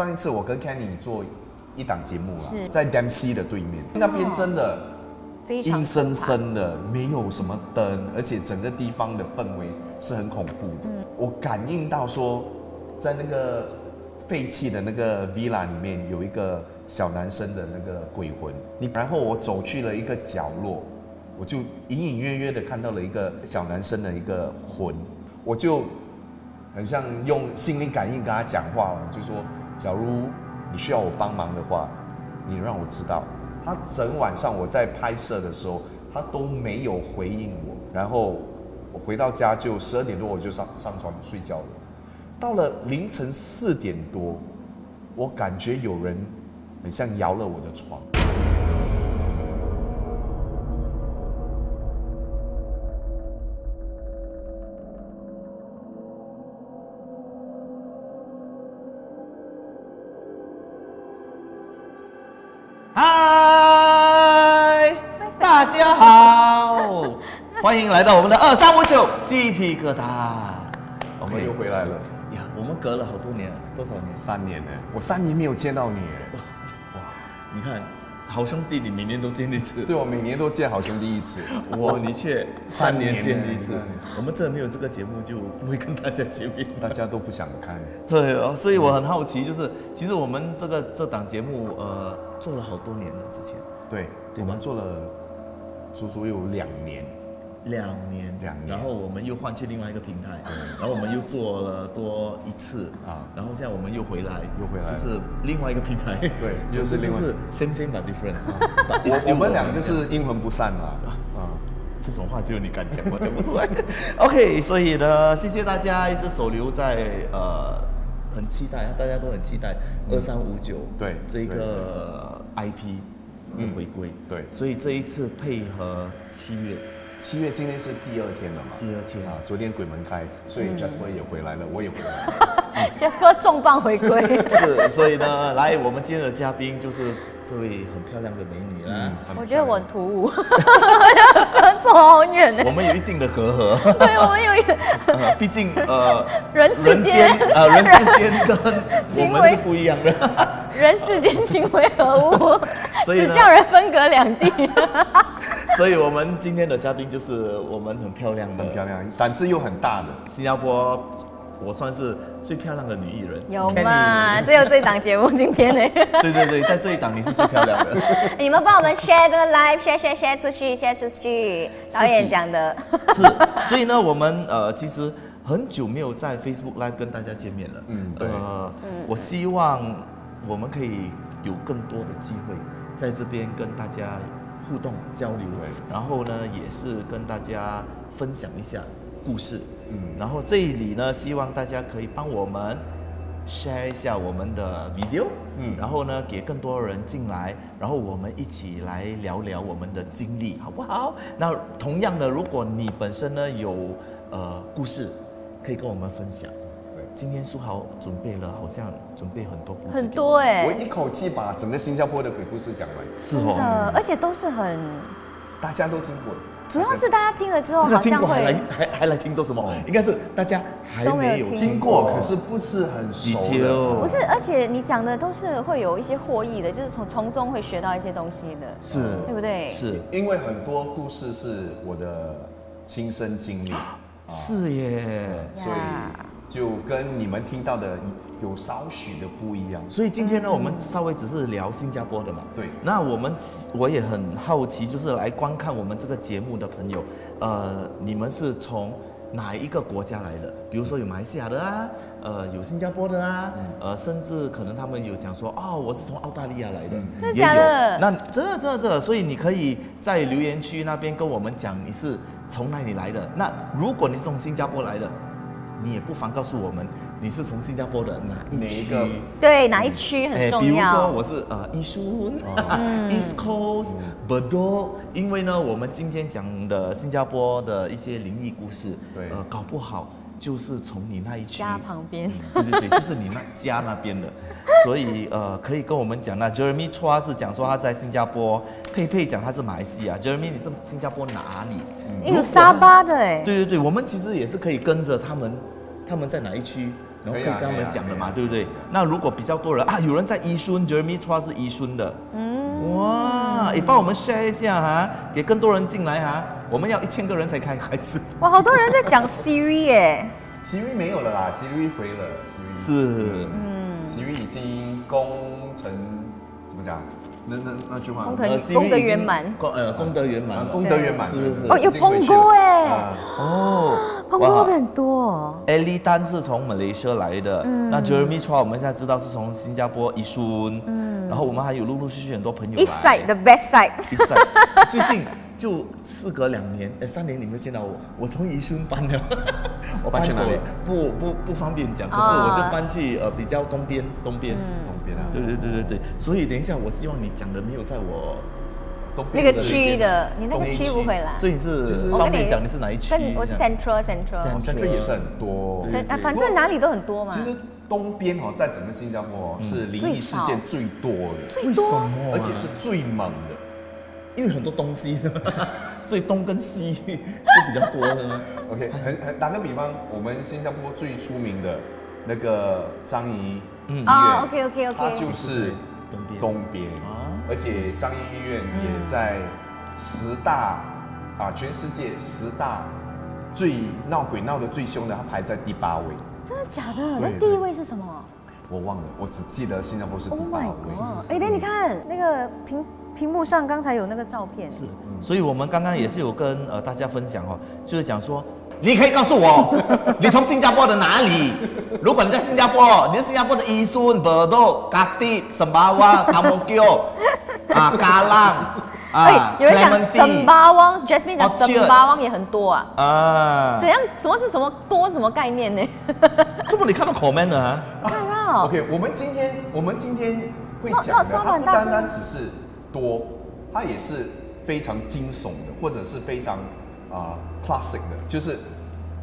上一次我跟 Kenny 做一档节目啦，在 Dempsey 的对面，那边真的阴森森的，没有什么灯，而且整个地方的氛围是很恐怖的。我感应到说，在那个废弃的那个 villa 里面有一个小男生的那个鬼魂。然后我走去了一个角落，我就隐隐约约的看到了一个小男生的一个魂，我就很像用心灵感应跟他讲话，就说，假如你需要我帮忙的话，你让我知道。他整晚上我在拍摄的时候，他都没有回应我。然后我回到家就12点多我就上床睡觉了。到了凌晨4点多，我感觉有人很像摇了我的床。嗨，大家好，欢迎来到我们的2359鸡皮疙瘩。我们又回来了呀，我们隔了好多年，多少年？3年呢？我3年没有见到你。哇，你看，好兄弟，你每年都见一次。对，我每年都见好兄弟一次。你却3年见一次。3年我们真的没有这个节目，就不会跟大家见面。大家都不想看。对哦，所以我很好奇，就是其实我们这档节目做了好多年了，之前。对，我们做了足足有2年。2年，然后我们又换去另外一个平台，然后我们又做了多一次啊，然后现在我们又回来，就是另外一个平台，对，就是另外 same but different。我们两个就是阴魂不散嘛，这种话只有你敢讲，我讲不出来。OK， 所以呢，谢谢大家一直守留在很期待，大家都很期待2359对这个 IP 的回归，对，所以这一次配合7月今天是第2天了嘛？第2天啊，昨天鬼门开，所以 Jasper 也回来了，我也回来了。Jasper 重磅回归。是，所以呢，来我们今天的嘉宾就是这位很漂亮的美女啦。我觉得我很突兀，走好远呢。我们有一定的隔阂。对，我们有一个，毕竟人世间跟我们是不一样的。人世间情为何物？所以只叫人分隔两地。所以我们今天的嘉宾就是我们很漂亮的，很漂亮，胆子又很大的新加坡，我算是最漂亮的女艺人。有嘛？只有这档节目今天呢。对，在这一档你是最漂亮的。你们帮我们 share 这个 live，share 出去。导演讲的。是，所以呢，我们其实很久没有在 Facebook Live 跟大家见面了。对。我希望我们可以有更多的机会在这边跟大家互动交流，然后呢，也是跟大家分享一下故事。然后这里呢，希望大家可以帮我们 share 一下我们的 video，然后呢，给更多人进来，然后我们一起来聊聊我们的经历，好不好？那同样的，如果你本身呢有故事，可以跟我们分享。今天书豪好像准备很多故事，很多我一口气把整个新加坡的鬼故事讲完。是哦，而且都是很大家都听过。主要是大家听了之后好像会还来听做什么？应该是大家还没有听过，可是不是很熟的。不是，而且你讲的都是会有一些获益的，就是从中会学到一些东西的，是，对不对？是，因为很多故事是我的亲身经历。是耶，所以就跟你们听到的有少许的不一样。所以今天呢，我们稍微只是聊新加坡的嘛。对。那我也很好奇，就是来观看我们这个节目的朋友，你们是从哪一个国家来的？比如说有马来西亚的啊，有新加坡的啊，甚至可能他们有讲说，我是从澳大利亚来的，真的假的？那这，所以你可以在留言区那边跟我们讲你是从哪里来的。那如果你是从新加坡来的，你也不妨告诉我们你是从新加坡的哪一区？对，哪一区很重要。比如说我是East Coast、Bedok，因为呢，我们今天讲的新加坡的一些灵异故事，搞不好就是从你那一区家旁边，对，就是你那家那边的，所以可以跟我们讲。那 Jeremy Chua 是讲说他在新加坡，佩讲他是马来西亚。Jeremy 你是新加坡哪里？有沙巴的哎。对，我们其实也是可以跟着他们在哪一区，然后可以跟他们讲的嘛，对不对？那如果比较多人啊，有人在宜孙 ，Jeremy Chua 是宜孙的，哇，也帮我们 share 一下哈，给更多人进来哈。我们要1000个人才开始。哇，好多人在讲 Siri 耶。Siri 没有了啦，Siri 回了，Siri 是，Siri 已经功成怎么讲？那句话，功德圆满，功德圆满，功德圆满，是。哦，有彭哥哎，哦，彭哥很多。Ellie Tan 是从马来西亚来的，那 Jeremy Chua 我们现在知道是从新加坡宜孙，然后我们还有陆陆续续很多朋友来。East Side the best side。最近就事隔2年，3年你没有见到我，我从宜孙搬了，我搬去哪里？不方便讲，可是我就搬去比较东边啊。对，所以等一下我希望你讲的没有在我那个区的，你那个区不会啦。所以你是方便讲你是哪一区？我是 Central 也是很多。反正哪里都很多嘛。其实东边在整个新加坡是灵异事件最多的，为什么？而且是最猛的。因为很多东西，所以东跟西就比较多的。OK， 打个比方，我们新加坡最出名的那个樟宜医院，OK， 它就是东边，而且樟宜医院也在10大全世界10大最闹鬼闹得最凶的，它排在第8位。真的假的？那第1位是什么？我忘了，我只记得新加坡是第8位。哎，你看那个屏幕上刚才有那个照片，是，所以我们刚刚也是有跟大家分享就是讲说，你可以告诉我，你从新加坡的哪里？如果你在新加坡，你是新加坡的宜孙、Bedok、Khatib、Sembawang、Ang Mo Kio、Kallang 有人讲Sembawang，Jasmine 讲Sembawang也很多怎样？什么是什么多什么概念呢？这么你看到 comment 了啊？看到。OK， 我们今天会讲的，它不单单只是多，它也是非常惊悚的，或者是非常classic 的，就是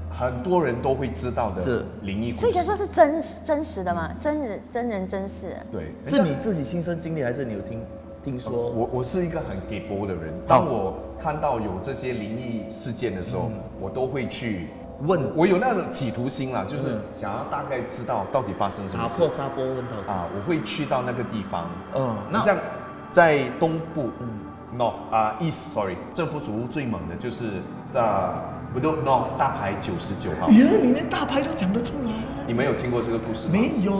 很多人都会知道的灵异故事。所以说是真实的吗？真人真事？对，是你自己亲身经历，还是你有听说？我是一个很给博的人，当我看到有这些灵异事件的时候，我都会去问，我有那种企图心啦，就是想要大概知道到底发生什么事。打破砂锅问到底我会去到那个地方。那像在东部，East， 政府主屋最猛的就是在 Bedok North 大排99号。你连大排都讲得出来？你们有听过这个故事吗？没有，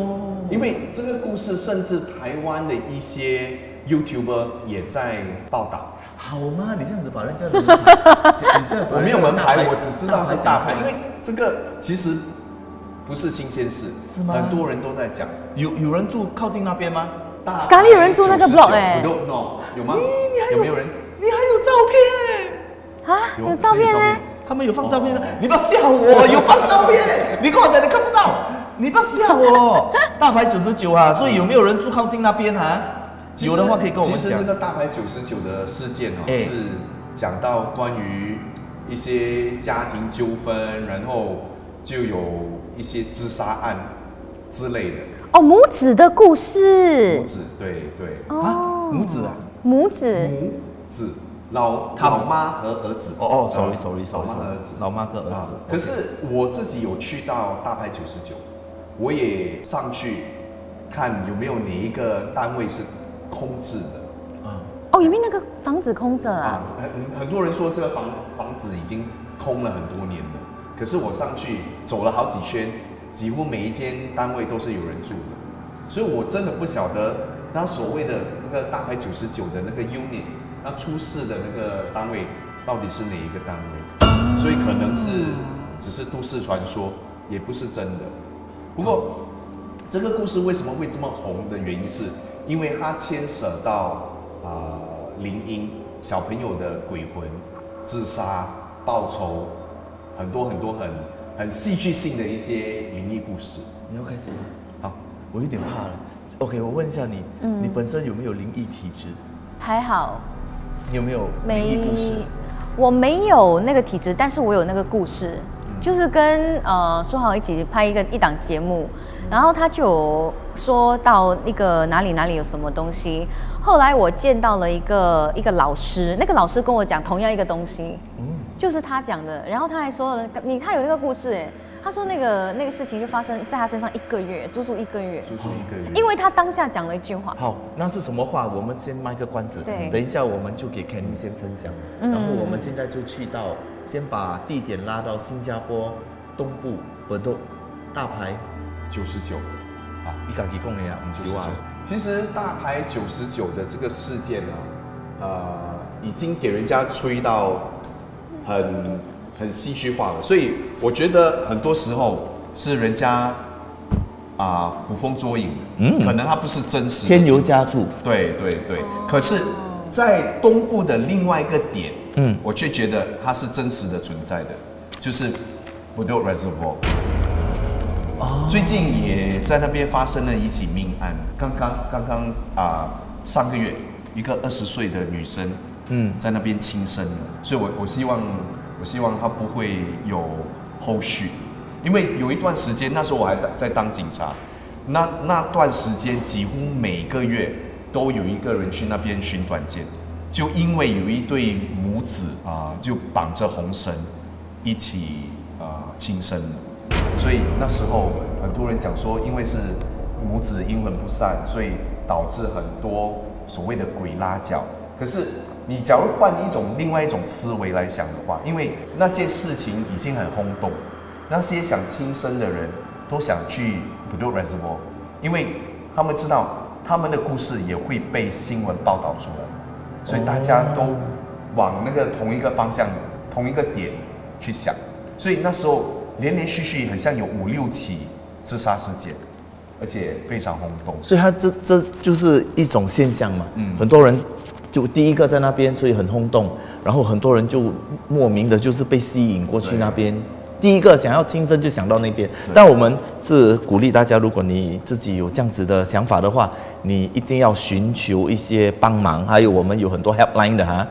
因为这个故事甚至台湾的一些 YouTuber 也在报道。好吗？你这样子把人家的门牌，我没有门牌，我只知道是大牌，因为这个其实不是新鲜事，是吗？很多人都在讲。有人住靠近那边吗？咖喱有人住那个 block 有吗？有没有人？你还有照片有照片呢？他们有放照片的，你不要吓我，有放照片，你跟我讲你看不到，你不要吓我。大排99所以有没有人住靠近那边有的话可以跟我们讲。其实这个大排99的事件是讲到关于一些家庭纠纷，然后就有一些自杀案之类的。母子的故事。母子，对。母子母子。老妈和儿子。sorry， 老妈和儿子。老妈跟儿子。可是我自己有去到大排99，我也上去看有没有哪一个单位是空置的。有没有那个房子空着很多人说这个房子已经空了很多年了，可是我上去走了好几圈，几乎每一间单位都是有人住的，所以我真的不晓得那所谓的那个大排99的那个 unit， 那出事的那个单位到底是哪一个单位，所以可能是只是都市传说，也不是真的。不过这个故事为什么会这么红的原因是因为它牵扯到灵婴、小朋友的鬼魂、自杀、报仇，很多很戏剧性的一些灵异故事。你要开始吗？好，我有点怕了。OK， 我问一下你，你本身有没有灵异体质？还好。你有没有灵异故事？我没有那个体质，但是我有那个故事，就是跟说好一起拍一档节目。然后他就有说到一个哪里有什么东西，后来我见到了一个老师，那个老师跟我讲同样一个东西，就是他讲的。然后他还说了，他有那个故事他说那个事情就发生在他身上1个月，足足1个月，因因为他当下讲了一句话。好，那是什么话？我们先卖个关子，对，等一下我们就给 Kenny 先分享，然后我们现在就去到，先把地点拉到新加坡东部Bedok大牌99啊，一家几公里啊，59啊。其实大牌99的这个事件已经给人家吹到很戏剧化了，所以我觉得很多时候是人家捕风捉影的，可能它不是真实的，添油加醋。对。可是，在东部的另外一个点，我却觉得它是真实的存在的，就是 Bedok Reservoir。最近也在那边发生了一起命案，刚刚上个月一个20岁的女生，在那边轻生了，所以我希望她不会有后续，因为有一段时间，那时候我还在当警察，那段时间几乎每个月都有一个人去那边寻短见，就因为有一对母子就绑着红绳一起轻生了。所以那时候很多人讲说，因为是母子阴魂不散，所以导致很多所谓的鬼拉脚。可是你假如换另外一种思维来想的话，因为那件事情已经很轰动，那些想轻生的人都想去 Bedok Reservoir， 因为他们知道他们的故事也会被新闻报道出来，所以大家都往那个同一个方向、同一个点去想，所以那时候连续很像有5、6起自杀事件，而且非常轰动。所以它这就是一种现象嘛。很多人就第一个在那边，所以很轰动，然后很多人就莫名的就是被吸引过去那边。第一个想要轻生就想到那边，但我们是鼓励大家，如果你自己有这样子的想法的话，你一定要寻求一些帮忙，还有我们有很多 helpline 的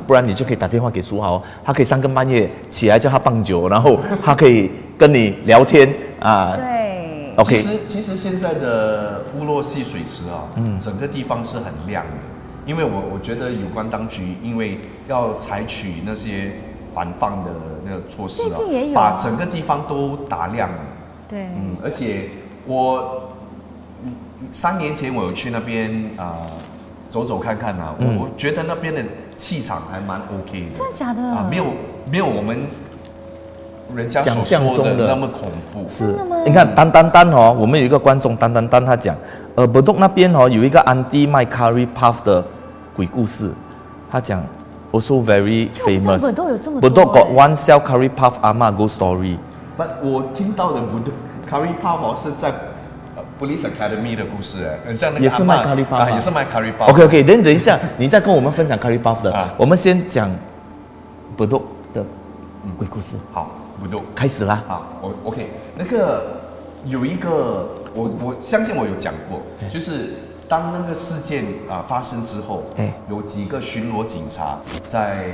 不然你就可以打电话给苏豪，他可以3更半夜起来叫他棒酒，然后他可以跟你聊天对 ，OK。其实现在的部落戏水池整个地方是很亮的，因为我觉得有关当局因为要采取那些反放的那个措施把整个地方都打亮了。对，而且我3年前我有去那边走走看看我觉得那边的气场还蛮 OK 的。真的假的？没有我们人家所说的那么恐怖。是，你看丹我们有一个观众丹他讲，Bedok 那边有一个 Auntie 卖 curry puff 的鬼故事，他讲。Also very famous. Bedok got one sell curry puff Ama ghost story. But 我听到的curry puff 是在Police Academy 的故事很像那个也是卖 curry puff 也是卖 curry puff。OK， 等一下，你再跟我们分享 curry puff 的。我们先讲 Bedok 的鬼故事。好 ，Bedok 开始啦。OK， 那个有一个我相信我有讲过，就是。当那个事件发生之后，有几个巡逻警察在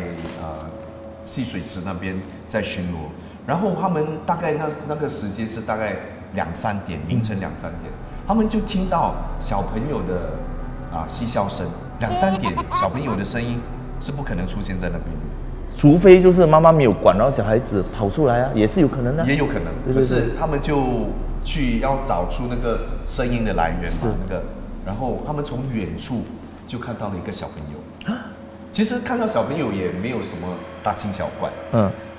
戏水池那边在巡逻，然后他们大概那个时间是大概2、3点，凌晨2、3点，他们就听到小朋友的嬉笑声。2、3点小朋友的声音是不可能出现在那边的，除非就是妈妈没有管，然后小孩子跑出来也是有可能的，也有可能。可是他们就去要找出那个声音的来源嘛，那个。然后他们从远处就看到了一个小朋友，其实看到小朋友也没有什么大惊小怪，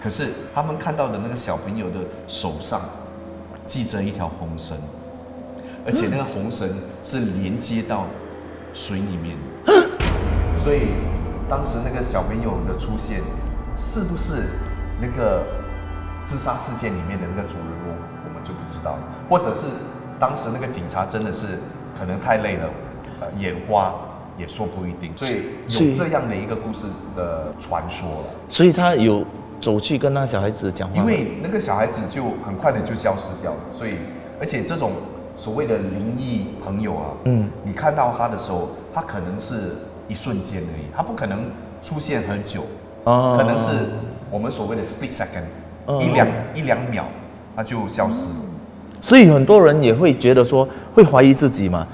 可是他们看到的那个小朋友的手上系着一条红绳，而且那个红绳是连接到水里面，所以当时那个小朋友的出现，是不是那个自杀事件里面的那个主人翁，我们就不知道了，或者是当时那个警察真的是。可能太累了，眼花也说不一定，所以有这样的一个故事的传说了。所以他有走去跟那小孩子讲话，因为那个小孩子就很快的就消失掉了，所以而且这种所谓的灵异朋友你看到他的时候，他可能是一瞬间而已，他不可能出现很久，可能是我们所谓的 split second，一两秒他就消失了。所以很多人也会觉得说，会怀疑自己嘛。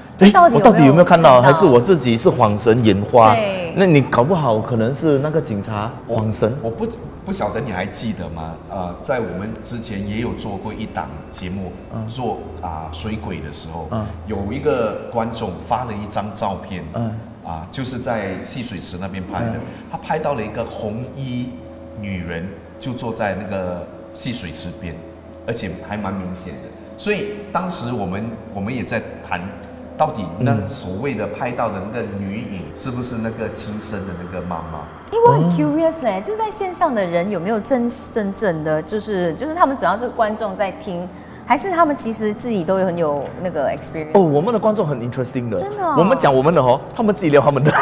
我到底有没有看到？还是我自己是恍神眼花？对，那你搞不好可能是那个警察恍神。我不晓得你还记得吗？在我们之前也有做过一档节目，做水鬼的时候，有一个观众发了一张照片，就是在戏水池那边拍的，他拍到了一个红衣女人就坐在那个戏水池边，而且还蛮明显的。所以当时我们也在谈。到底那所谓的拍到的那个女影，是不是那个亲生的那个妈妈？因为我很 curious 哎，就在线上的人有没有真正的就是他们主要是观众在听，还是他们其实自己都很有那个 experience？ 哦，我们的观众很 interesting 的，真的、我们讲我们的他们自己聊他们的，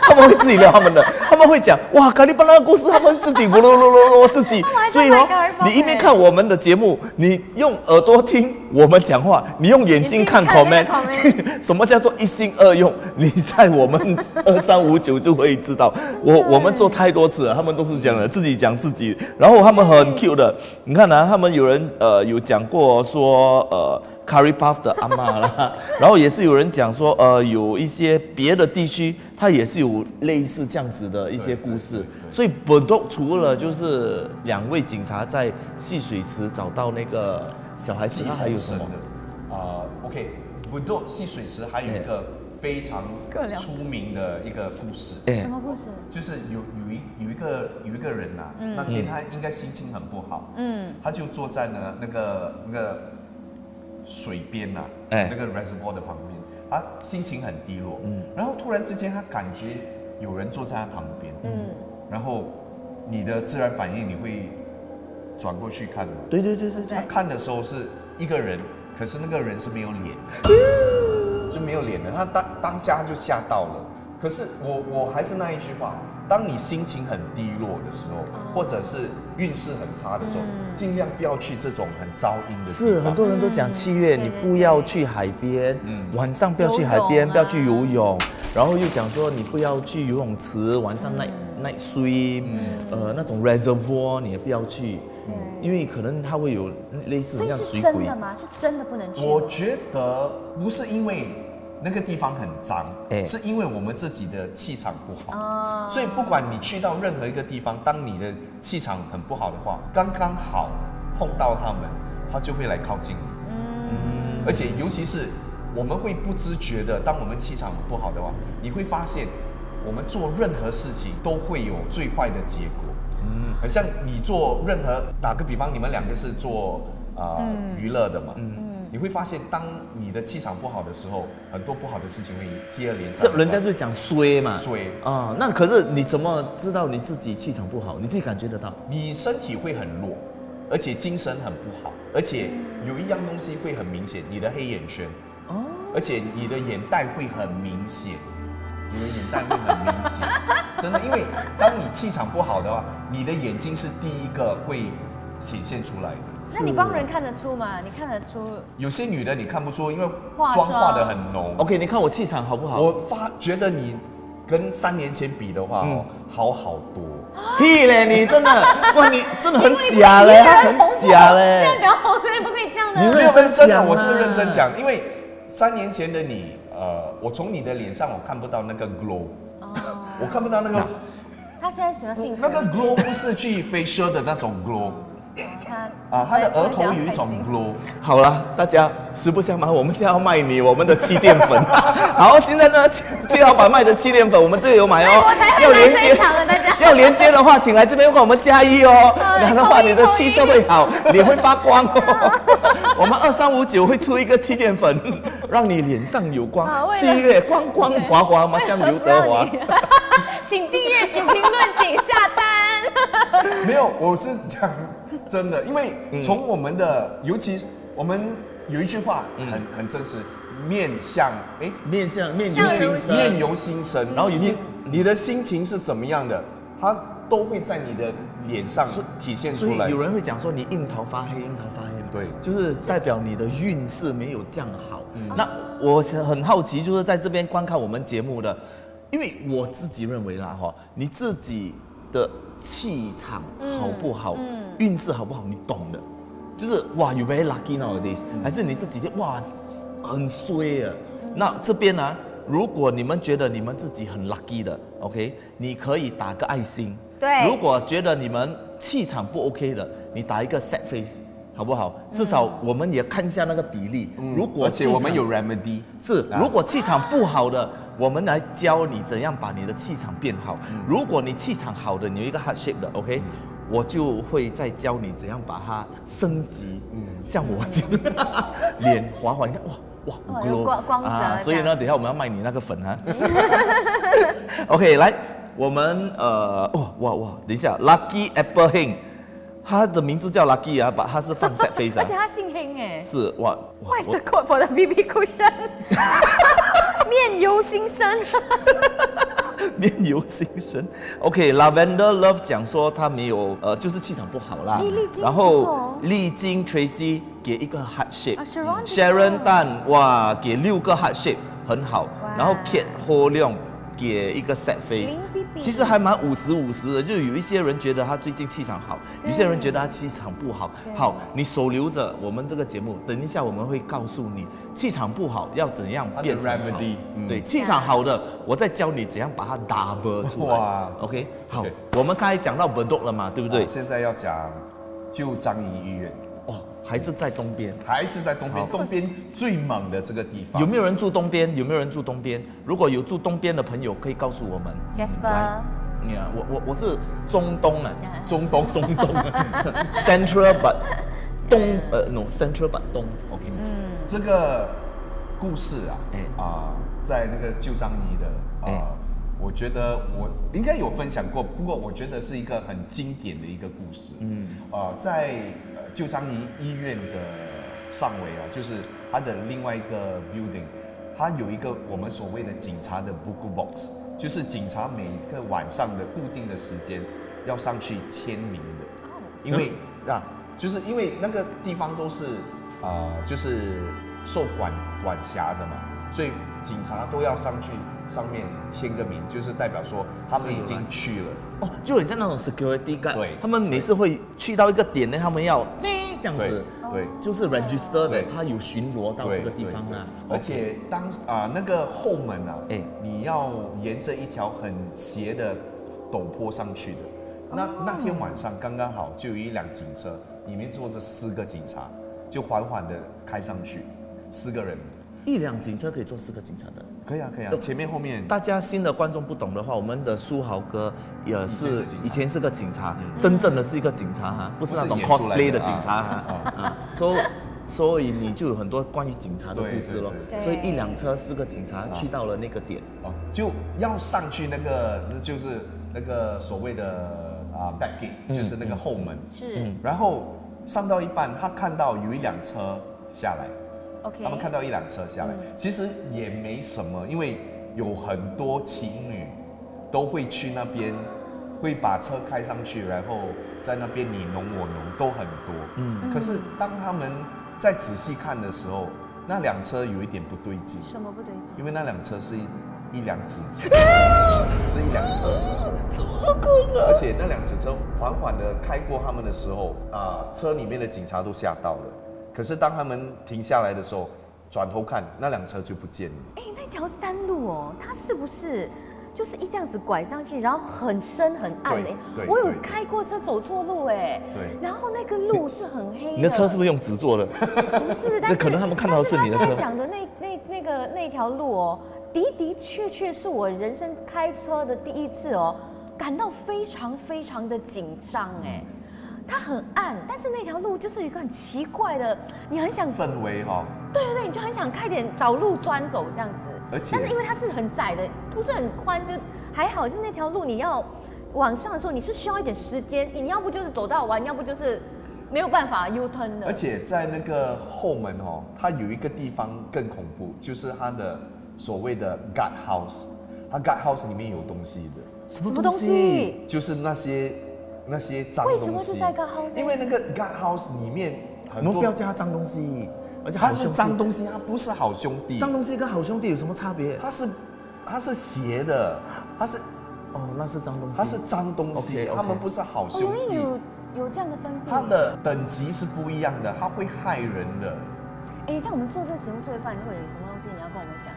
他们会自己聊他们的，他们会讲哇，咖喱巴拉的故事，他们自己咕噜噜噜噜自己，所以你一面看我们的节目，你用耳朵听我们讲话，你用眼睛看 comment， 什么叫做一心二用？你在我们2359就可以知道，我们做太多次了，他们都是这样的，自己讲自己，然后他们很 cute 的，你看他们有人有讲过说curry puff 的阿嬷啦，然后也是有人讲说有一些别的地区，它也是有类似这样子的一些故事。所以 Bedok 除了就是2位警察在戏水池找到那个小孩子，还有什么？OK，Bedok 戏水池还有一个非常出名的一个故事。什么故事？就是有一个人呐，那天他应该心情很不好，他就坐在那个水边呐，那个 reservoir 的旁边，他心情很低落，然后突然之间他感觉有人坐在他旁边，然后你的自然反应你会转过去看，对，他看的时候是一个人，可是那个人是没有脸的，就没有脸的，他当下就吓到了。可是我还是那一句话，当你心情很低落的时候，或者是运势很差的时候，尽量不要去这种很噪音的地方。是很多人都讲7月你不要去海边，晚上不要去海边，不要去游泳，然后又讲说你不要去游泳池，晚上night swim，那种 reservoir 你也不要去，因为可能它会有类似像水鬼。所以是真的吗？是真的不能去？我觉得不是因为那个地方很脏，是因为我们自己的气场不好，所以不管你去到任何一个地方，当你的气场很不好的话，刚刚好碰到他们，他就会来靠近你。而且尤其是我们会不自觉的，当我们气场很不好的话，你会发现我们做任何事情都会有最坏的结果。好像你做任何，打个比方，你们2个是做娱乐的嘛，你会发现，当你的气场不好的时候，很多不好的事情会接二连三。人家就讲衰嘛，衰啊，那可是你怎么知道你自己气场不好？你自己感觉得到？你身体会很弱，而且精神很不好，而且有一样东西会很明显，你的黑眼圈，而且你的眼袋会很明显。你的眼袋会很明显，真的，因为当你气场不好的话，你的眼睛是第一个会显现出来的。那你帮人看得出吗？你看得出？有些女的你看不出，因为妆化得很浓。OK， 你看我气场好不好？我觉得你跟3年前比的话，好好多。屁嘞，你真的，哇，你真的很假嘞，很假嘞。现在比较红，所以不可以这样的。你没有真的，我是认真讲，因为3年前的你。我从你的脸上我看不到那个 glow， 我看不到那个。他现在喜欢幸福。那个 glow 不是去 facial 的那种 glow， 他的额头有一种 glow。好了，大家实不相瞒，我们现在要卖你我们的气垫粉。好，现在呢，季老板卖的气垫粉，我们这个有买哦。要连接大家。要连接的话，请来这边帮我们加1哦。这样的话，你的气色会好，脸会发光哦。我们2359会出一个气垫粉。让你脸上有光，7月光光滑滑，麻将刘德华。请订阅，请评论，请下单。没有，我是讲真的，因为从我们的，尤其我们有一句话很真实，面由心生，然后你的心情是怎么样的，它都会在你的脸上体现出来。所以有人会讲说你印堂发黑，对，就是代表你的运势没有这样好。那我很好奇，就是在这边观看我们节目的，因为我自己认为啦你自己的气场好不好，运势好不好，你懂的。就是哇，you very lucky nowadays，还是你这几天哇很衰啊？那这边呢，如果你们觉得你们自己很 lucky 的 ，OK， 你可以打个爱心。对。如果觉得你们气场不 OK 的，你打一个 sad face。好不好？至少我们也看一下那个比例。如果而且我们有 remedy， 是，如果气场不好的，我们来教你怎样把你的气场变好。如果你气场好的，你有一个 heart shape 的 ，OK， 我就会再教你怎样把它升级。像我这样，脸滑滑，你看哇glow 光泽。所以呢，等一下我们要卖你那个粉哈。OK， 来，我们等一下 ，Lucky Apple Heng。他的名字叫 Lucky 啊，他是放 sad face 啊，而且他姓黑哎，是哇。What's the code for the BB cushion？ 面由心生，面由心生。OK，Lavender Love 讲说他没有就是气场不好啦。然后丽晶 Tracy 给一个 heart shape，Sharon Tan 哇给6个 heart shape 很好，然后 Kate Ho Leong 给一个 sad face， 其实还蛮50-50的，就有一些人觉得他最近气场好，有些人觉得他气场不好。好，你手留着我们这个节目，等一下我们会告诉你气场不好要怎样变成好。对，气场好的，我再教你怎样把它 double 出来。OK， 好，我们刚才讲到 Bedok 了嘛，对不对？现在要讲旧樟宜医院。还是在东边，东边最猛的这个地方。有没有人住东边？如果有住东边的朋友，可以告诉我们。Jasper， 我是中东啊，中东 ，Central but 东Central but 东 ，OK。这个故事在那个旧樟宜的我觉得我应该有分享过，不过我觉得是一个很经典的一个故事。在旧樟宜医院的上围就是它的另外一个 building， 它有一个我们所谓的警察的 buku box， 就是警察每一个晚上的固定的时间要上去签名的。因为就是因为那个地方都是就是受管辖的嘛，所以警察都要上去上面签个名，就是代表说他们已经去了。就很像那种 security guard， 对，他们每次会去到一个点呢，他们要这样子，对，就是 register 的，他有巡逻到这个地方啊。而且当那个后门你要沿着一条很斜的陡坡上去的。那天晚上刚刚好就有一辆警车，里面坐着4个警察，就缓缓的开上去，4个人。一辆警车可以坐4个警察的，可以啊，前面后面。大家新的观众不懂的话，我们的书豪哥也是以前是个警察，真正的是一个警察哈，不是那种 cosplay 的警察哈。所以你就有很多关于警察的故事咯。所以一辆车4个警察去到了那个点，就要上去就是那个所谓的back gate， 就是那个后门。是。然后上到一半，他看到有一辆车下来。他们看到一辆车下来，其实也没什么，因为有很多情侣都会去那边，会把车开上去，然后在那边你侬我侬都很多。可是当他们再仔细看的时候，那辆车有一点不对劲。什么不对劲？因为那辆车是一辆纸车，是一辆纸车，怎么可能？而且那辆纸车缓缓的开过他们的时候，车里面的警察都吓到了。可是当他们停下来的时候，转头看，那辆车就不见了。那条山路它是不是就是这样子拐上去，然后很深很暗我有开过车走错路对。然后那个路是很黑的。你的车是不是用纸做的？不是，但是可能他们看到的是你的车。他讲的那条路的确是我人生开车的第一次感到非常非常的紧张它很暗，但是那条路就是有一个很奇怪的，你很想氛围对，你就很想快点找路钻走这样子。而且，但是因为它是很窄的，不是很宽，就还好。是那条路你要往上的时候，你是需要一点时间，你要不就是走到完，要不就是没有办法 U turn 的。而且在那个后门它有一个地方更恐怖，就是它的所谓的 guard house， 它 guard house 里面有东西的。什么东西？就是那些脏东西。为什么是在 guard house？ 因为那个 guard house 里面很多，我们不要叫它脏东西，而且它是脏东西，它不是好兄弟。脏东西跟好兄弟有什么差别？它是邪的，它是那是脏东西，它是脏东西，他们不是好兄弟。有这样的分别？它的等级是不一样的，它会害人的。哎，像我们做这个节目做一半，如果有什么东西你要跟我们讲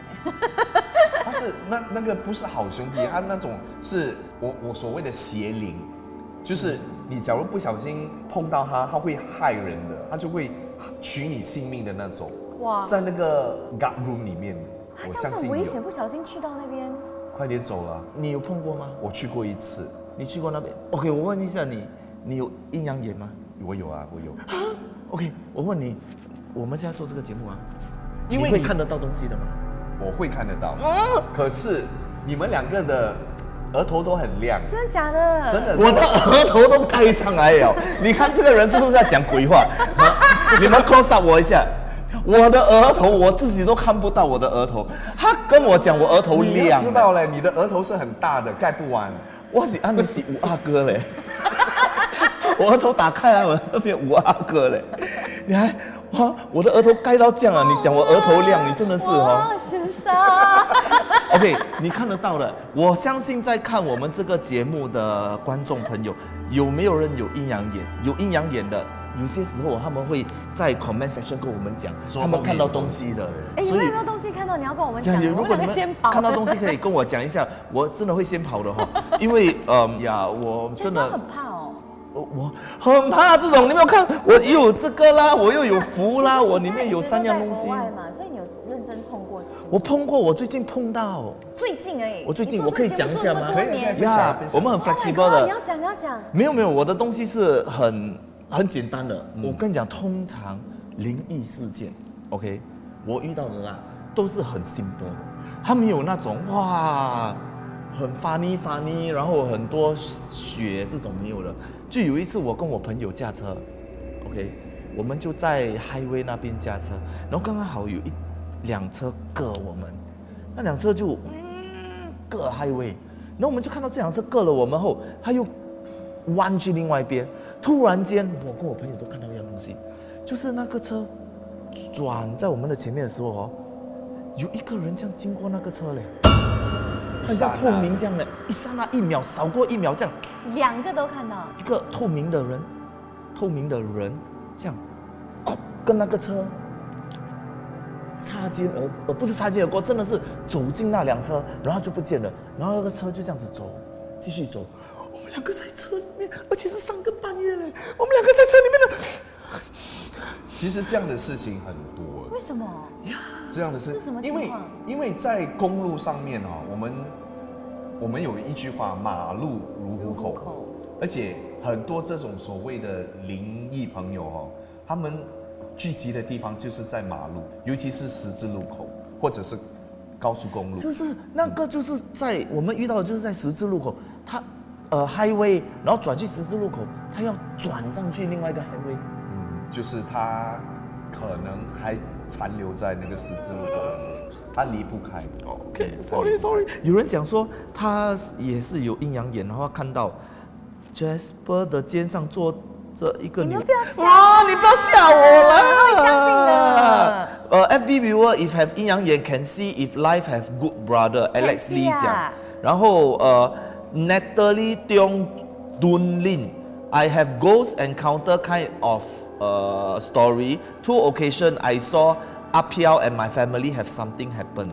他是那个不是好兄弟，他那种是我所谓的邪灵，就是你假如不小心碰到他，他会害人的，他就会取你性命的那种。哇，在那个 guard room 里面，我相信有。这样很危险，不小心去到那边，快点走了。你有碰过吗？我去过一次。你去过那边 ？OK， 我问一下你，你有阴阳眼吗？我有啊，我有。OK， 我问你，我们现在做这个节目啊，因为你会看得到东西的吗？我会看得到，可是你们两个的额头都很亮，真的假的？真的，我的额头都盖上来了。你看这个人是不是在讲鬼话？你们 close up 我一下，我的额头我自己都看不到我的额头，他跟我讲我额头亮。你要知道嘞，你的额头是很大的，盖不完。我是安尼是五阿哥嘞，我额头打开来，我那边五阿哥嘞，你还。哇，我的额头盖到这样啊！你讲我额头亮，你真的是哦。时尚。OK， 你看得到的。我相信在看我们这个节目的观众朋友，有没有人有阴阳眼？有阴阳眼的，有些时候他们会在 comment section 跟我们讲，他们看到东西的。哎，有没有东西看到？你要跟我们讲。如果你们看到东西，可以跟我讲一下，我真的会先跑的哈，因为我真的很怕哦。我很怕这种，你没有看，我又有这个啦，我又有符啦，我里面有3样东西。所以你有认真碰过？我碰过，我最近碰到。最近而已。我最近我可以讲一下吗？可以呀，我们很 flexible 的。你要讲。没有，我的东西是很简单的。我跟你讲，通常灵异事件 ，OK， 我遇到的啦，都是很 simple 的，它没有那种哇。很funny， 然后很多血这种没有的。就有一次我跟我朋友驾车 ，OK， 我们就在 highway 那边驾车，然后刚刚好有一辆车隔我们，那辆车就隔 highway， 然后我们就看到这辆车隔了我们后，他又弯去另外一边，突然间我跟我朋友都看到一样东西，就是那个车转在我们的前面的时候哦，有一个人这样经过那个车嘞。很像透明这样的，一刹那1秒，少过1秒这样，2个都看到，一个透明的人这样，跟那个车擦肩而不是擦肩而过，真的是走进那辆车，然后就不见了，然后那个车就这样子走，继续走，我们2个在车里面，而且是3更半夜嘞，我们2个在车里面的。其实这样的事情很多。为什么呀？这样的事，是什么情况？因为在公路上面哦，我们有一句话，马路如虎口，而且很多这种所谓的灵异朋友哦，他们聚集的地方就是在马路，尤其是十字路口或者是高速公路。是，那个就是在我们遇到的就是在十字路口，他highway， 然后转去十字路口，他要转上去另外一个 highway。就是他可能还残留在那个十字路口，他离不开。OK，sorry， 有人讲说他也是有阴阳眼，然后看到 Jasper 的肩上坐着一个女。你不要吓！你不要吓我了，他会相信的。FB viewer if have 阴阳眼 can see if life have good brother Alex Lee 讲，然后Natalie Tiong Dun Lin，I have ghost encounter kind of。story. 2 occasions I saw Apiao and my family have something happen.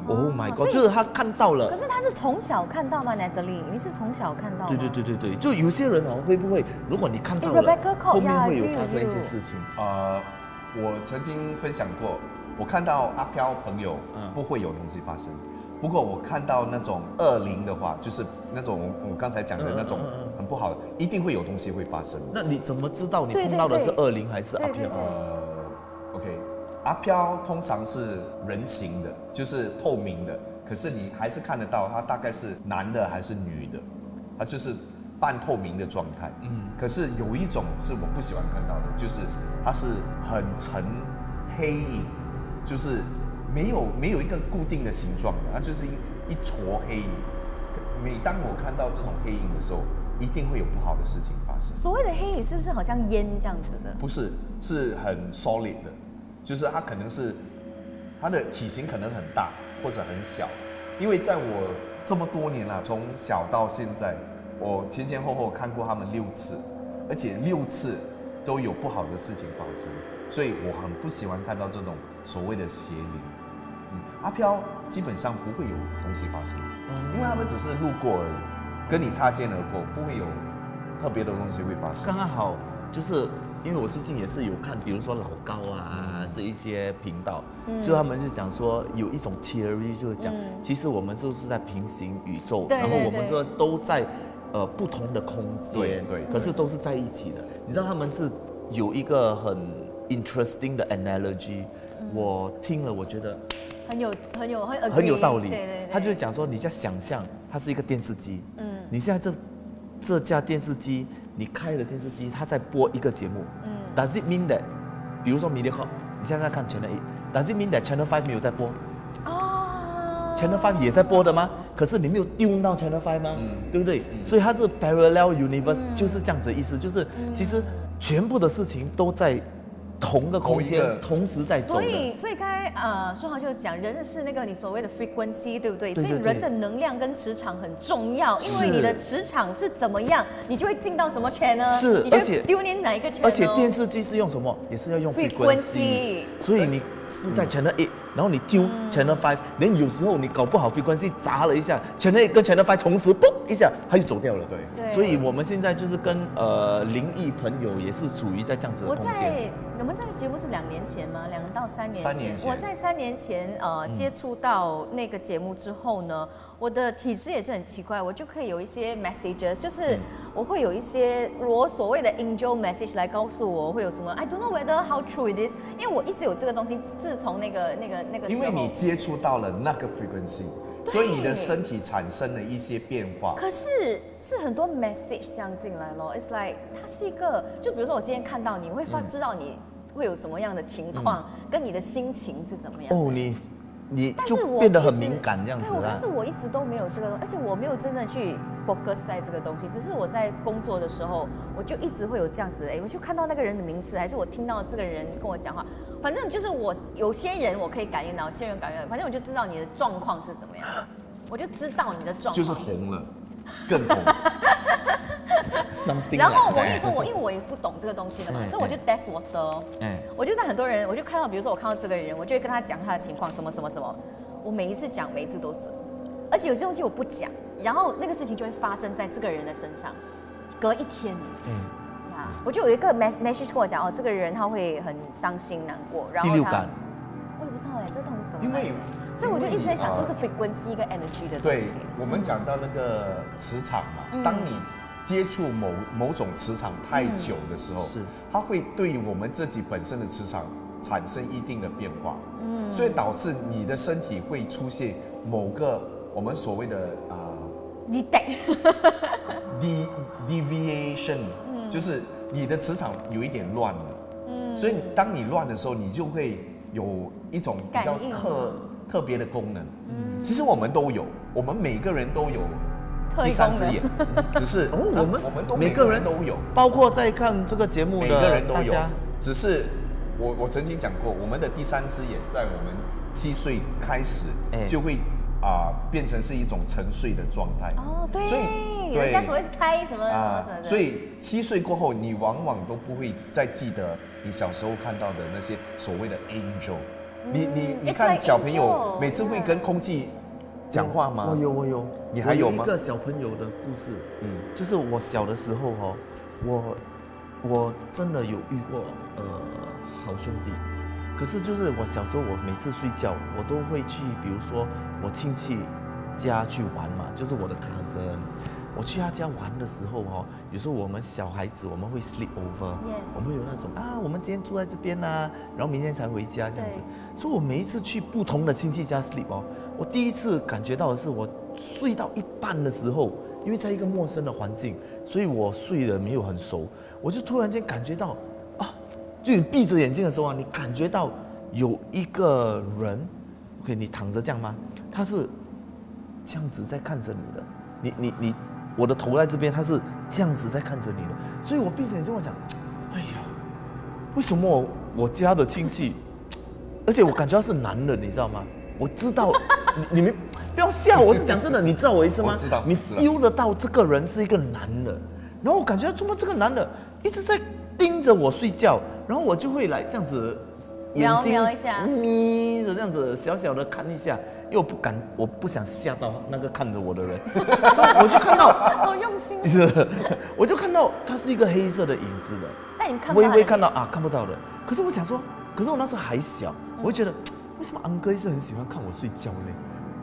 Oh my god！ 就是他看到了。可是他是从小看到吗 ，Natalie？ 你是从小看到吗？对，就有些人哦，会不会如果你看到了，后面会有发生一些事情？我曾经分享过，我看到阿飘朋友不会有东西发生。不过我看到那种恶灵的话，就是那种我刚才讲的那种很不好的，一定会有东西会发生。那你怎么知道你碰到的是恶灵还是阿飘？OK， 阿飘通常是人形的，就是透明的，可是你还是看得到他大概是男的还是女的，他就是半透明的状态。可是有一种是我不喜欢看到的，就是它是很沉黑影，就是没有一个固定的形状的，它就是一坨黑影。每当我看到这种黑影的时候，一定会有不好的事情发生。所谓的黑影是不是好像烟这样子的？不是，是很 solid 的，就是它可能是它的体型可能很大或者很小。因为在我这么多年啦，从小到现在，我前后看过他们6次，而且6次都有不好的事情发生，所以我很不喜欢看到这种所谓的邪灵。阿飘基本上不会有东西发生，因为他们只是路过而已，跟你擦肩而过，不会有特别的东西会发生。刚刚好，就是因为我最近也是有看，比如说老高啊这一些频道，就他们就讲说有一种 theory， 就是讲，其实我们就是在平行宇宙，然后我们说都在不同的空间，对，可是都是在一起的。你知道他们是有一个很 interesting 的 analogy，我听了我觉得很有道理。对，他就讲说，你在想象它是一个电视机，你现在这架电视机，你开了电视机，它在播一个节目，Does it mean that， 比如说 Mediacorp， 你现在在看 Channel 8，Does it mean that Channel 5没有在播？Channel 5也在播的吗？可是你没有丢到 Channel 5吗？对不对？所以它是 parallel universe，就是这样子的意思，就是其实全部的事情都在同个空间同时在走的。所以刚才书豪就讲，人是那个你所谓的 frequency， 对不对？所以人的能量跟磁场很重要，因为你的磁场是怎么样，你就会进到什么 channel， 是，而且丢进哪一个 channel， 而且电视机是用什么？也是要用 frequency， 所以你是在 Channel 8，然后你丢 Channel 5，连有时候你搞不好 frequency 砸了一下 ，Channel 8跟 Channel 5同时嘣一下，它就走掉了。对，所以我们现在就是跟灵异朋友也是处于在这样子的空间。我们这个节目是2年前吗？2到3年前。3年前。我在3年前接触到那个节目之后呢，我的体质也是很奇怪，我就可以有一些 messages， 就是我会有一些我所谓的 angel message 来告诉我会有什么 I don't know whether how true it is， 因为我一直有这个东西，自从那个时候。因为你接触到了那个 frequency， 所以你的身体产生了一些变化。可是很多 message 这样进来咯 ，it's like 它是一个，就比如说我今天看到你，会知道你会有什么样的情况，跟你的心情是怎么样。哦，你就变得很敏感这样子啦。但是我一直都没有这个，而且我没有真正去 focus 在这个东西，只是我在工作的时候，我就一直会有这样子，我就看到那个人的名字，还是我听到这个人跟我讲话，反正就是有些人我可以感应到，有些人感应到，反正我就知道你的状况是怎么样，我就知道你的状况。就是红了，更红。然后我跟你说，因为我也不懂这个东西的嘛，所以我就 test water，我就在很多人，我就看到，比如说我看到这个人，我就会跟他讲他的情况，什么什么什么，我每一次讲，每一次都准，而且有些东西我不讲，然后那个事情就会发生在这个人的身上，隔一天，我就有一个 message 跟我讲，这个人他会很伤心难过，然后第六感，我也不知道这东西怎么，因为所以我就一直在想，是不是 frequency 跟 energy 的东西？对，我们讲到那个磁场嘛，当你接触某种磁场太久的时候，它会对我们自己本身的磁场产生一定的变化，所以导致你的身体会出现某个我们所谓的deviation，就是你的磁场有一点乱了，所以当你乱的时候，你就会有一种比较特别的功能。其实我们都有，我们每个人都有。第3只眼，只是我们都每个人都有，包括在看这个节目的每个人都有。只是我曾经讲过，我们的第3只眼在我们7岁开始就会变成是一种沉睡的状态。对，所以人家所谓是开什么什么的。所以7岁过后，你往往都不会再记得你小时候看到的那些所谓的 angel。你看小朋友每次会跟空气讲话吗？我有，你还有吗？一个小朋友的故事，就是我小的时候我真的有遇过好兄弟，可是就是我小时候我每次睡觉我都会去，比如说我亲戚家去玩嘛，就是我的cousin，我去他家玩的时候有时候我们小孩子我们会 sleep over， 我们会有那种我们今天住在这边然后明天才回家这样子，所以我每一次去不同的亲戚家 sleep我第一次感觉到的是，我睡到一半的时候，因为在一个陌生的环境，所以我睡得没有很熟，我就突然间感觉到就你闭着眼睛的时候你感觉到有一个人 ，OK， 你躺着这样吗？他是这样子在看着你的，我的头在这边，他是这样子在看着你的，所以我闭着眼睛我想，哎呀，为什么我家的亲戚，而且我感觉他是男人，你知道吗？我知道，你们不要笑，我是讲真的，你知道我意思吗？我知道，你 feel 得到这个人是一个男的，然后我感觉怎么这个男的一直在盯着我睡觉，然后我就会来这样子，眼睛眯着这样子小小的看一下，因为我不想吓到那个看着我的人，所以我就看到，好用心，我就看到它是一个黑色的影子的，但你看不到，微微看到啊，看不到的。可是我想说，可是我那时候还小，我会觉得为什么安哥一直很喜欢看我睡觉呢？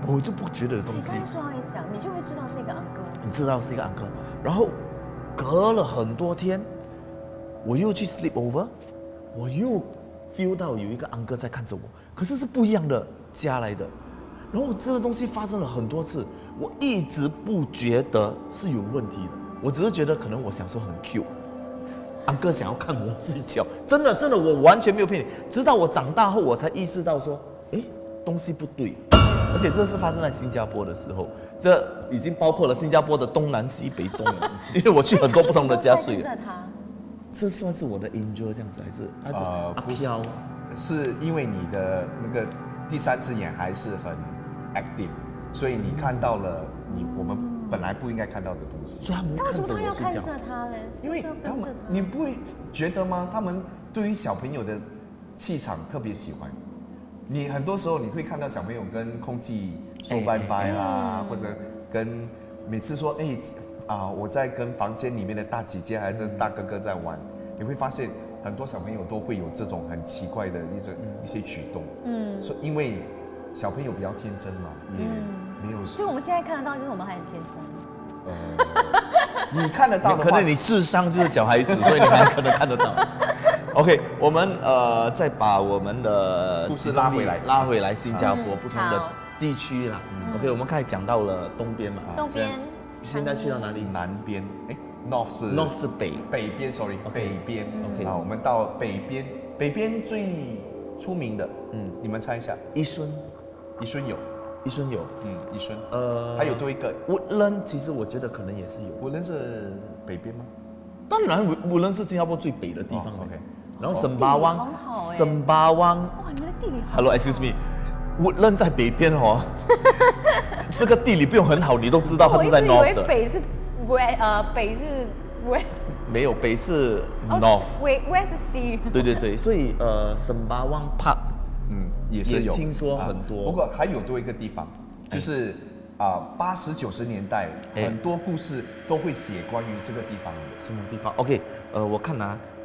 我就不觉得有东西。你刚才说到一讲，你就会知道是一个安哥，你知道是一个安哥，然后隔了很多天，我又去 sleep over， 我又 feel 到有一个安哥在看着我，可是是不一样的家来的。然后这个东西发生了很多次，我一直不觉得是有问题的，我只是觉得可能我小时候很 cute， 安哥想要看我睡觉，真的，我完全没有骗你。直到我长大后，我才意识到说，哎，东西不对。而且这是发生在新加坡的时候，这已经包括了新加坡的东南西北中了，因为我去很多不同的家睡了。这算是我的 angel 这样子，还是阿飘？是因为你的那个第三只眼还是很 active， 所以你看到了我们本来不应该看到的东西。所以他们为什么他要看着他呢？因为他们，你不会觉得吗？他们对于小朋友的气场特别喜欢。你很多时候你会看到小朋友跟空气说拜拜啦，或者跟每次说我在跟房间里面的大姐姐还是大哥哥在玩，你会发现很多小朋友都会有这种很奇怪的一些举动。所以因为小朋友比较天真嘛，也没有。所以我们现在看得到，就是我们还很天真。你看得到的话，可能你智商就是小孩子，所以你还可能看得到。OK， 我们再把我们的故事拉回来新加坡不同的地区啦。OK， 我们开始讲到了东边嘛，东边。现在去到哪里？南边，North 是北边 ，sorry， 北边。OK， 好，我们到北边最出名的，你们猜一下？宜春有，宜春。还有多一个Woodland，其实我觉得可能也是有。Woodland 是北边吗？当然，Woodland是新加坡最北的地方。OK， 然后沈巴湾，哇，你们的地理好。Hello，excuse me，Woodland 在北边哦。这个地理不用很好，你都知道它是在 North 的。北是北是 West。没有，北是 North。West 是西。对，所以沈巴湾 Park， 也是有。听说很多。不过还有多一个地方，就是80、90年代很多故事都会写关于这个地方的。什么地方 ？OK， 我看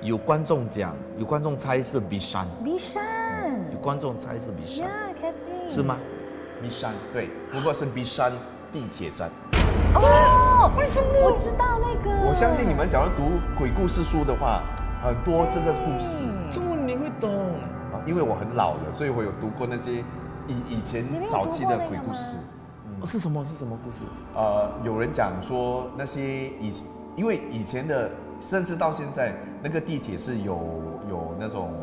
有观众猜是 Bishan。有观众猜是 Bishan。是吗？ Bishan 对，不过是 Bishan 地铁站。为什么？我知道那个。我相信你们假如读鬼故事书的话，很多这个故事，中文你会懂因为我很老了，所以我有读过那些以前早期的鬼故事。是什么故事？有人讲说那些因为以前的，甚至到现在，那个地铁是有那种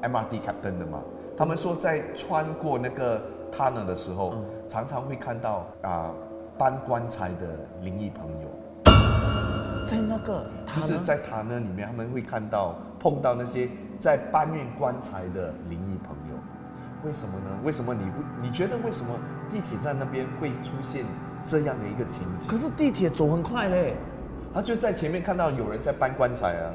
MRT captain 的嘛。他们说在穿过那个 tunnel 的时候，常常会看到搬棺材的灵异朋友。在那个就是在 tunnel 里面，他们会碰到那些在搬运棺材的灵异朋友。为什么呢？为什么你觉得为什么地铁站那边会出现这样的一个情景？可是地铁走很快嘞，他就在前面看到有人在搬棺材啊。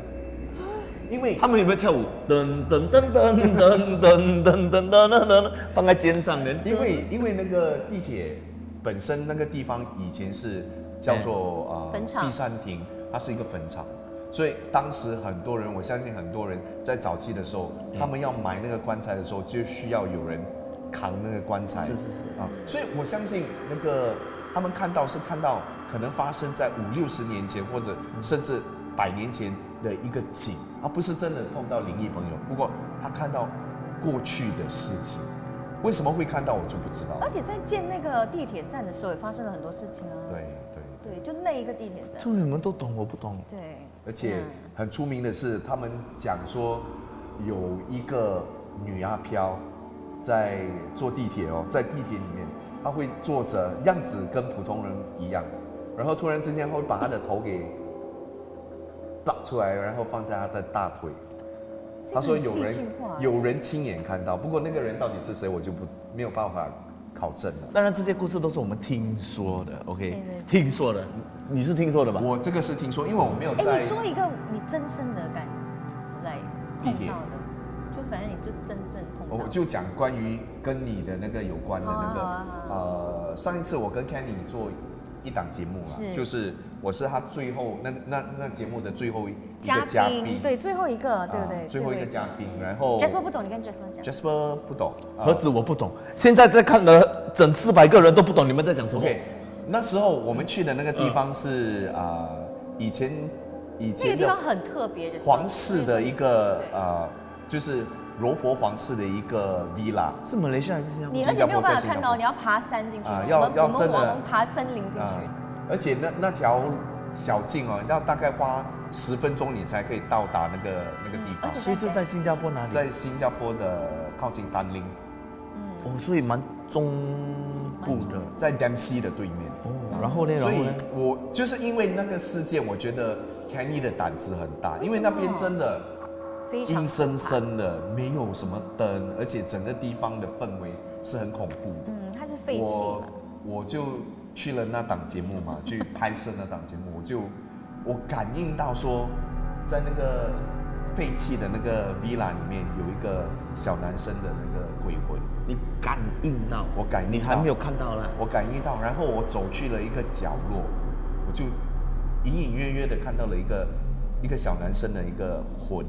因为他们有没有跳舞？噔噔噔噔噔噔噔噔噔，放在肩上呢？因为那个地铁本身那个地方以前是叫做碧山亭，它是一个坟场。所以当时很多人，我相信很多人在早期的时候，他们要买那个棺材的时候，就需要有人扛那个棺材。是所以我相信那个他们看到可能发生在50、60年前，或者甚至100年前的一个景，而不是真的碰到灵异朋友。不过他看到过去的事情，为什么会看到我就不知道。而且在建那个地铁站的时候，也发生了很多事情啊。对，就那一个地铁站。这你们都懂，我不懂。对。而且很出名的是，他们讲说有一个女阿飘在坐地铁在地铁里面，她会坐着，样子跟普通人一样，然后突然之间会把她的头给拔出来，然后放在她的大腿。他说有人亲眼看到，不过那个人到底是谁，我就没有办法考证了。当然这些故事都是我们听说的 ，OK， 听说的，你是听说的吧？我这个是听说，因为我没有在。你说一个你真正的来碰到的，就反正你就真正碰到。我就讲关于跟你的那个有关的那个，上一次我跟 Kenny 做一档节目嘛，就是我是他最后那节目的最后一个嘉宾，对，最后一个，对不对？最后一个嘉宾，然后 Jasper 不懂，你跟 Jasper 讲。Jasper 不懂，何止我不懂，现在在看的整400个人都不懂你们在讲什么。OK， 那时候我们去的那个地方是以前那个地方很特别的，皇室的一个就是罗佛皇室的一个 villa， 是马来西亚还是新加坡？你而且没有办法看到，你要爬山进去要真的我们爬森林进去。而且那条小径要大概花10分钟你才可以到达那个地方。所以是在新加坡哪里？在新加坡的靠近丹林。所以蛮中部的，在 Dempsey 的对面。然后呢？所以我就是因为那个事件，我觉得 Kenny 的胆子很大，因为那边真的阴森森的，没有什么灯，而且整个地方的氛围是很恐怖的。它是废弃。我就去了那档节目嘛，去拍摄那档节目，我感应到说，在那个废弃的那个 villa 里面有一个小男生的那个鬼魂。你感应到？我感应到，你还没有看到啦。我感应到，然后我走去了一个角落，我就隐隐约约的看到了一个小男生的一个魂，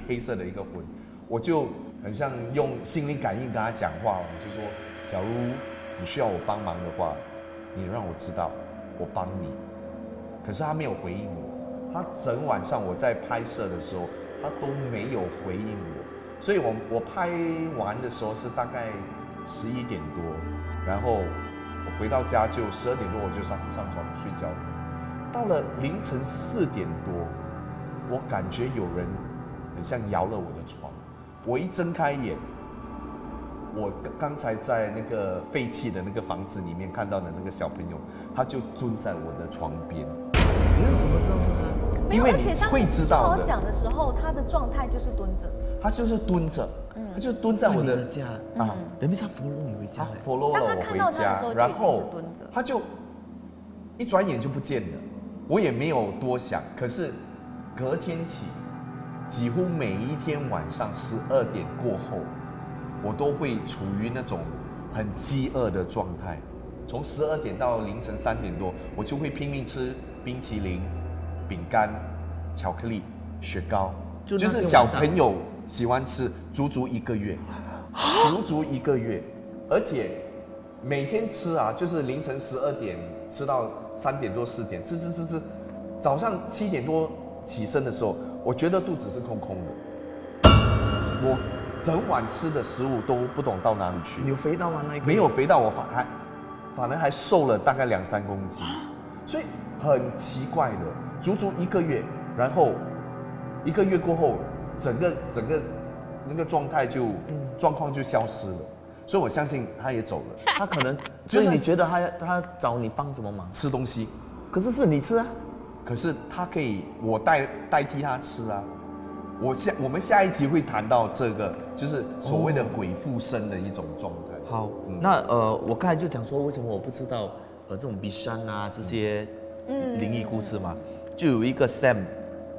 黑色的一个魂，我就很像用心灵感应跟他讲话，我就说，假如你需要我帮忙的话，你让我知道，我帮你。可是他没有回应我，他整晚上我在拍摄的时候，他都没有回应我。所以我拍完的时候是大概11点多，然后我回到家就12点多我就上床睡觉。到了凌晨4点多，我感觉有人很像摇了我的床。我一睁开眼，我刚才在那个废弃的那个房子里面看到的那个小朋友，他就蹲在我的床边。你又怎么知道是他？因为你会知道的。我讲的时候，他的状态就是蹲着。他就是蹲着，他就蹲在我的家啊，等于他 follow 你回家，follow 了我回家，然后他就一转眼就不见了，我也没有多想。可是隔天起，几乎每一天晚上12点过后，我都会处于那种很饥饿的状态。从12点到凌晨3点多，我就会拼命吃冰淇淋、饼干、巧克力、雪糕，就是小朋友喜欢吃，足足1个月，而且每天吃就是凌晨12点吃到3点多4点，吃，早上7点多起身的时候，我觉得肚子是空空的，我整晚吃的食物都不懂到哪里去。你有肥到吗？那一个没有肥到，我反而还瘦了大概2-3公斤，所以很奇怪的，足足1个月，然后1个月过后。整个那个状况就消失了，所以我相信他也走了。他可能，所以你觉得他找你帮什么忙？吃东西，可是你吃啊，可是他可以我代替他吃啊。我们下一集会谈到这个，就是所谓的鬼附身的一种状态。好，那我刚才就讲说，为什么我不知道这种比山啊这些灵异故事嘛？就有一个 Sam，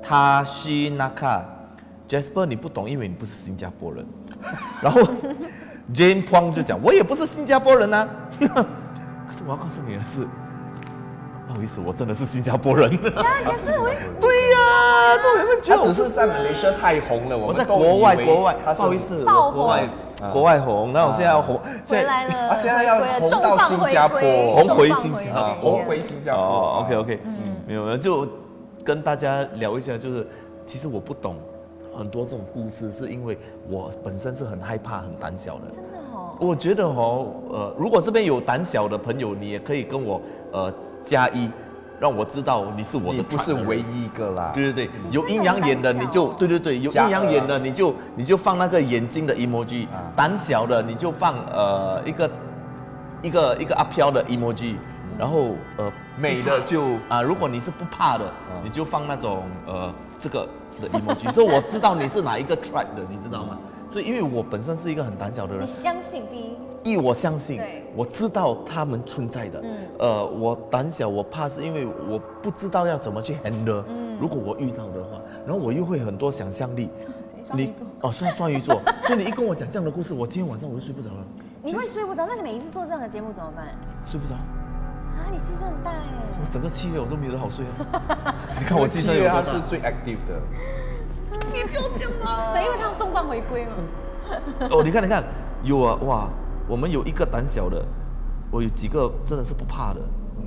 他是那卡。Jasper 你不懂，因为你不是新加坡人。然后 Jane Pong 就讲，我也不是新加坡人啊。可是我要告诉你的是，不好意思，我真的是新加坡人。就是对呀，这我们觉得他只是在马来西亚太红了，我在国外，不好意思，国外红，那我现在要红，回来了，现在要红到新加坡，红回新加坡。哦 ，OK， 没有，就跟大家聊一下，就是其实我不懂。很多这种故事是因为我本身是很害怕、很胆小的。真的哦。我觉得如果这边有胆小的朋友，你也可以跟我+1，让我知道你是我的。你不是唯一一个啦。对，有阴阳眼的你就对，有阴阳眼的你就放那个眼睛的 emoji，胆小的你就放一个阿飘的 emoji，然后美的就如果你是不怕的，你就放那种这个。的 emoji， 所以我知道你是哪一个 tribe 的，你知道吗？所以因为我本身是一个很胆小的人，你相信第一？我相信对，我知道他们存在的。我胆小，我怕是因为我不知道要怎么去 handle。如果我遇到的话，然后我又会很多想象力。双鱼座双鱼座，所以你一跟我讲这样的故事，我今天晚上我就睡不着了。你会睡不着？那你每一次做这样的节目怎么办？睡不着啊，你牺牲很大哎！我整个7月我都没得好睡啊。你看我牺牲7月有多大他是最 active 的。你不要讲了。对，因为他重磅回归嘛。哦，你看，有啊，哇，我们有一个胆小的，我有几个真的是不怕的。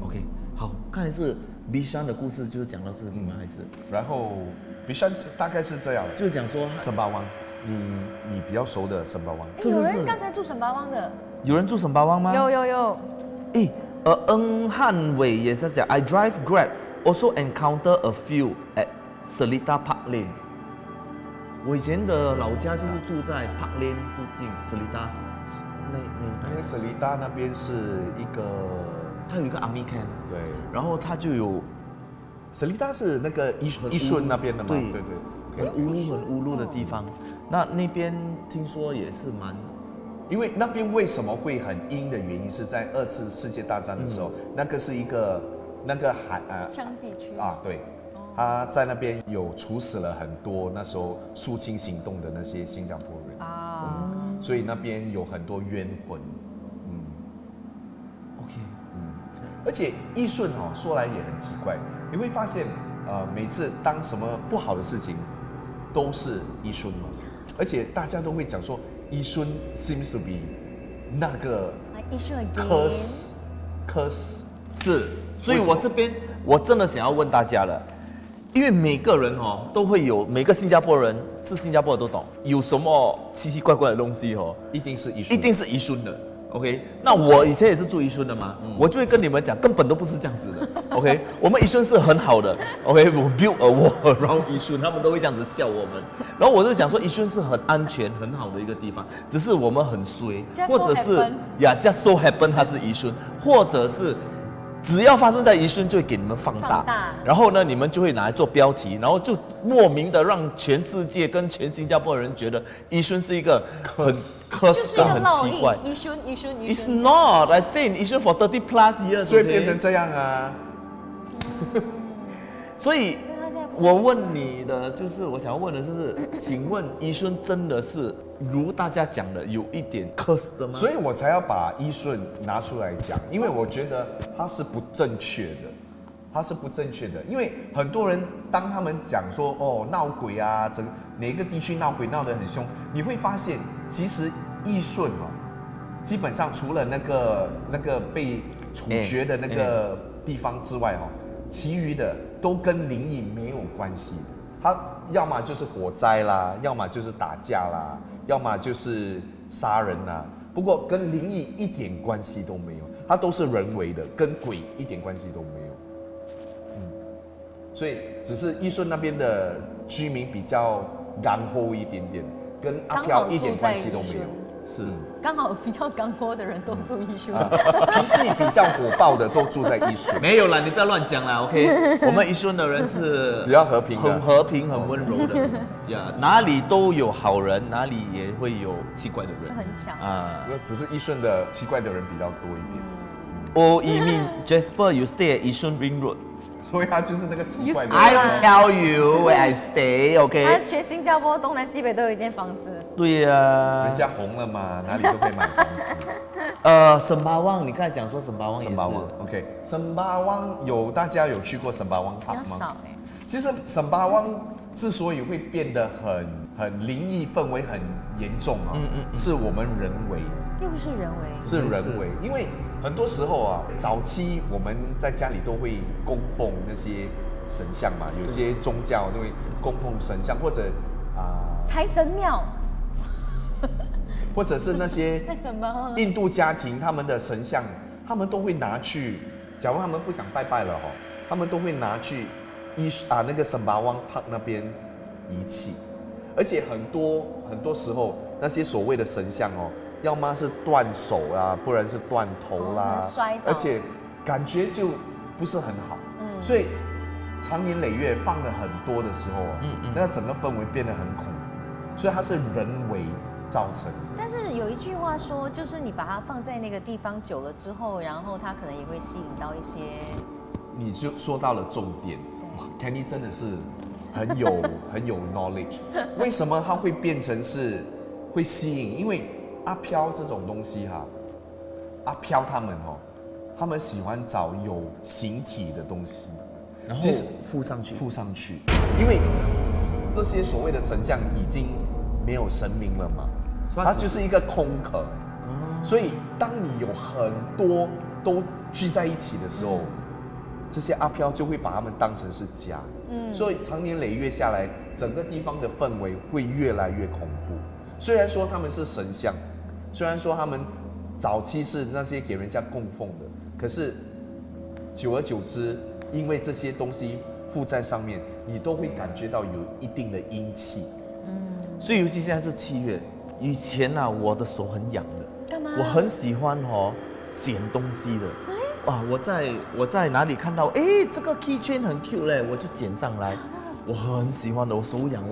OK， 好，刚才是 Bishan 的故事，就是讲到这里吗？还是？然后 Bishan 大概是这样，就是讲说沈巴湾，你比较熟的沈巴湾，有人刚才住沈巴湾的，有人住沈巴湾吗？有。恩汉伟也是讲 I drive Grab, also encounter a few at Seletar Park Lane。我以前的老家就是住在 Park Lane 附近，Seletar那一带。因为斯里达那边是一个，它有一个 Army Camp， 对，然后它就有斯里达是那个伊顺那边的嘛，对对，很乌路的地方。那边听说也是蛮，因为那边为什么会很阴的原因是在2次世界大战的时候，那个是一个那个枪地区啊，对。他在那边有处死了很多那时候肃清行动的那些新加坡人啊，所以那边有很多冤魂，OK，而且义顺哦，说来也很奇怪，你会发现每次当什么不好的事情，都是义顺嘛，而且大家都会讲说义顺 seems to be 那个 curse 是，所以我这边我真的想要问大家了。因为每个人都会有，每个新加坡人是新加坡人都懂，有什么奇奇怪怪的东西一定是宜顺的。OK， 那我以前也是住宜顺的嘛，我就会跟你们讲，根本都不是这样子的。OK， 我们宜顺是很好的。OK， 我 build a wall around 宜顺，他们都会这样子笑我们。然后我就讲说，宜顺是很安全、很好的一个地方，只是我们很衰，或者是just so happen 它是宜顺，或者是。只要发生在宜顺，就会给你们放大，然后呢，你们就会拿来做标题，然后就莫名的让全世界跟全新加坡人觉得宜顺是一个很很奇怪。宜顺。It's not. I stay in 宜顺 for 30+ years. 所以变成这样啊。所以，我问你的就是，我想要问的就是，请问宜顺真的是如大家讲的有一点 curse 的吗？所以我才要把宜顺拿出来讲，因为我觉得它是不正确的，因为很多人当他们讲说闹鬼啊，整个哪个地区闹鬼闹得很凶，你会发现其实宜顺基本上除了那个被处决的那个地方之外其余的都跟灵异没有关系的，它要么就是火灾啦，要么就是打架啦，要么就是杀人啦。不过跟灵异一点关系都没有，它都是人为的，跟鬼一点关系都没有。所以只是宜顺那边的居民比较然后一点点，跟阿飘一点关系都没有。是，刚好比较刚火的人都住宜顺，脾气比较火爆的都住在宜顺。没有啦，你不要乱讲啦 ，OK？ 我们宜顺的人是比较和平的，很和平、很温柔的呀。哪里都有好人，哪里也会有奇怪的人，就很巧啊。只是宜顺的奇怪的人比较多一点。Oh, you mean Jasper? You stay at Yishun Ring Road. 所以他就是那个奇怪的。I don't tell you where I stay, OK？ 他全新加坡东南西北都有一间房子。对呀，人家红了嘛，哪里都可以买房子。沈巴湾，你刚才讲说沈巴湾也是。沈巴湾 ，OK。沈巴湾大家有去过沈巴湾 Park 吗？比较少其实沈巴湾之所以会变得很灵异氛围很严重是我们人为。又不是人为。是人为，因为很多时候早期我们在家里都会供奉那些神像嘛，有些宗教都会供奉神像，或者财神庙，或者是那些印度家庭他们的神像，他们都会拿去，假如他们不想拜拜了他们都会拿去那个沈巴湾 Park 那边遗弃，而且很多时候那些所谓的神像要么是断手啊，不然是断头啦，摔倒，而且感觉就不是很好。所以长年累月放了很多的时候，那个整个氛围变得很恐怖，所以它是人为造成的。但是有一句话说，就是你把它放在那个地方久了之后，然后它可能也会吸引到一些。你就说到了重点，哇 ，Kenny 真的是很有 knowledge。为什么它会变成是会吸引？因为阿飘这种东西哈，阿飘他们他们喜欢找有形体的东西，然后附上去，因为这些所谓的神像已经没有神明了嘛，它就是一个空壳。所以当你有很多都聚在一起的时候，这些阿飘就会把他们当成是家。所以长年累月下来，整个地方的氛围会越来越恐怖。虽然说他们是神像，虽然说他们早期是那些给人家供奉的，可是久而久之，因为这些东西附在上面，你都会感觉到有一定的阴气。所以尤其现在是7月，以前啊，我的手很痒的。干嘛？我很喜欢捡东西的。哇，我在哪里看到，这个 keychain 很 cute 嘞，我就捡上来。我很喜欢的，我手痒，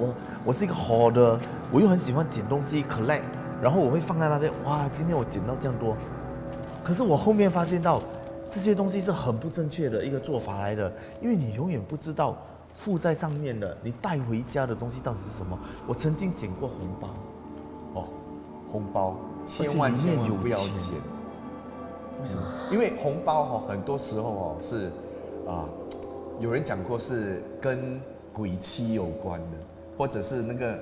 我是一个 hoarder，我又很喜欢捡东西 collect， 然后我会放在那边。哇，今天我捡到这样多，可是我后面发现到这些东西是很不正确的一个做法来的，因为你永远不知道附在上面的你带回家的东西到底是什么。我曾经捡过红包，红包千万不要捡。为什么？因为红包很多时候是有人讲过是跟鬼妻有关的，或者是那个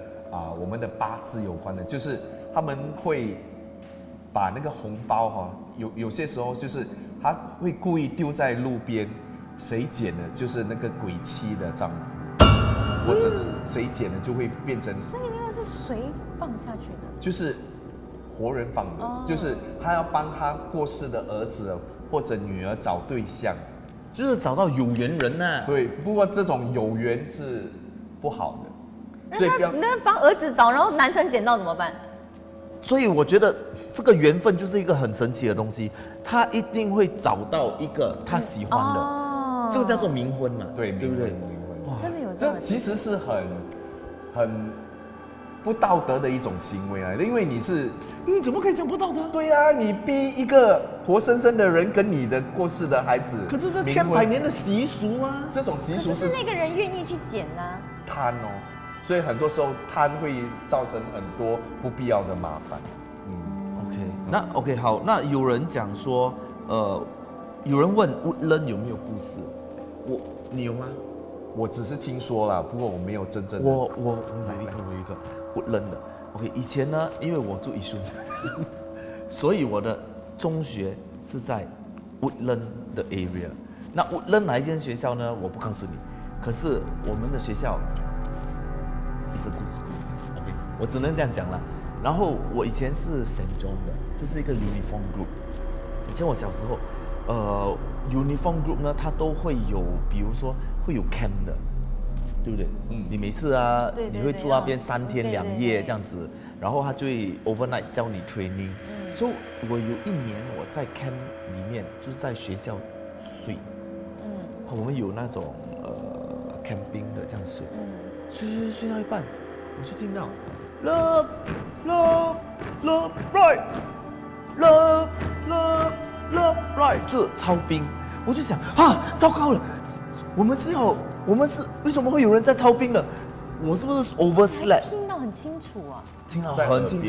我们的八字有关的，就是他们会把那个红包有些时候就是他会故意丢在路边，谁捡了就是那个鬼妻的丈夫，或者是谁捡了就会变成。所以那个是谁放下去的？就是活人放的，就是他要帮他过世的儿子或者女儿找对象。就是找到有缘人呐。对，不过这种有缘是不好的，所以不要。那帮儿子找，然后男生捡到怎么办？所以我觉得这个缘分就是一个很神奇的东西，他一定会找到一个他喜欢的，这个叫做冥婚嘛，对不对？冥婚，真的有这其实是很不道德的一种行为来的，因为你怎么可以讲不道德？对啊，你逼一个活生生的人跟你的过世的孩子，可是这千百年的习俗啊，这种习俗是那个人愿意去捡啊，贪所以很多时候贪会造成很多不必要的麻烦。OK， 好，那有人讲说，有人问Woodland有没有故事，你有吗？我只是听说啦，不过我没有真正的。我有一个Woodland的。OK， 以前呢，因为我住宜顺，所以我的中学是在 Woodland 的 area。那 Woodland 哪一间学校呢？我不告诉你。可是我们的学校is a good school。OK， 我只能这样讲了。然后我以前是 St. John 的，就是一个 uniform group。以前我小时候，uniform group 呢，它都会有，比如说会有 camp 的，对不对？你每次你会住那边3天2夜这样子，然后他就会 overnight 教你 training。所以我有一年我在 camp 里面，就是在学校睡。我们有那种camping 的这样睡，睡到一半，我就听到 love love love right love love love right， 就是操兵。我就想糟糕了，我们是为什么会有人在操兵呢？我是不是 overslept？ 听到很清楚啊，听到很清楚，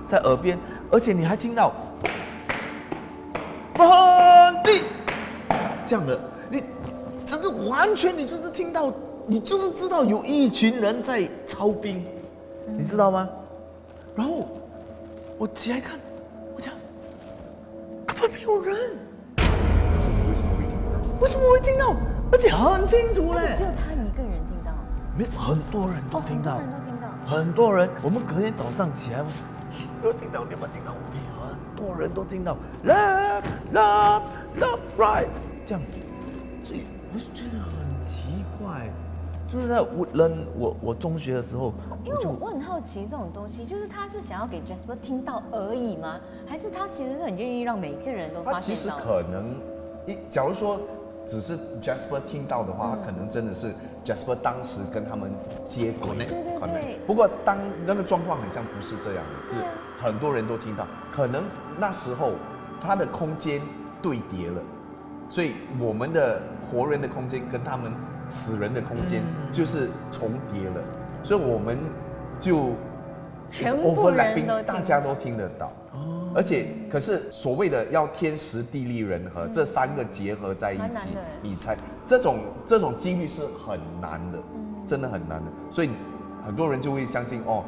在耳边，而且你还听到本地这样的，你真的完全你就是听到，你就是知道有一群人在操兵，你知道吗？然后我起来看，我讲根本没有人，为什么会听到？为什么会听到？而且很清楚嘞，只有他一个人听到，没很多人都听到，很多人。我们隔天早上起来，有听到，你有没有听到？很多人都听到 love love love right 这样，所以我就觉得很奇怪。就是在Woodland，我中学的时候，因为我很好奇这种东西，就是他是想要给 Jasper 听到而已吗？还是他其实是很愿意让每个人都发现到？他其实可能，假如说只是 Jasper 听到的话，他可能真的是 Jasper 当时跟他们接轨。对。不过当那个状况很像不是这样的，是很多人都听到，可能那时候他的空间对叠了，所以我们的活人的空间跟他们死人的空间就是重叠了，所以我们就全部人都大家都听得到。而且，可是所谓的要天时地利人和，这3个结合在一起，你才这种几率是很难的，真的很难的。所以很多人就会相信哦，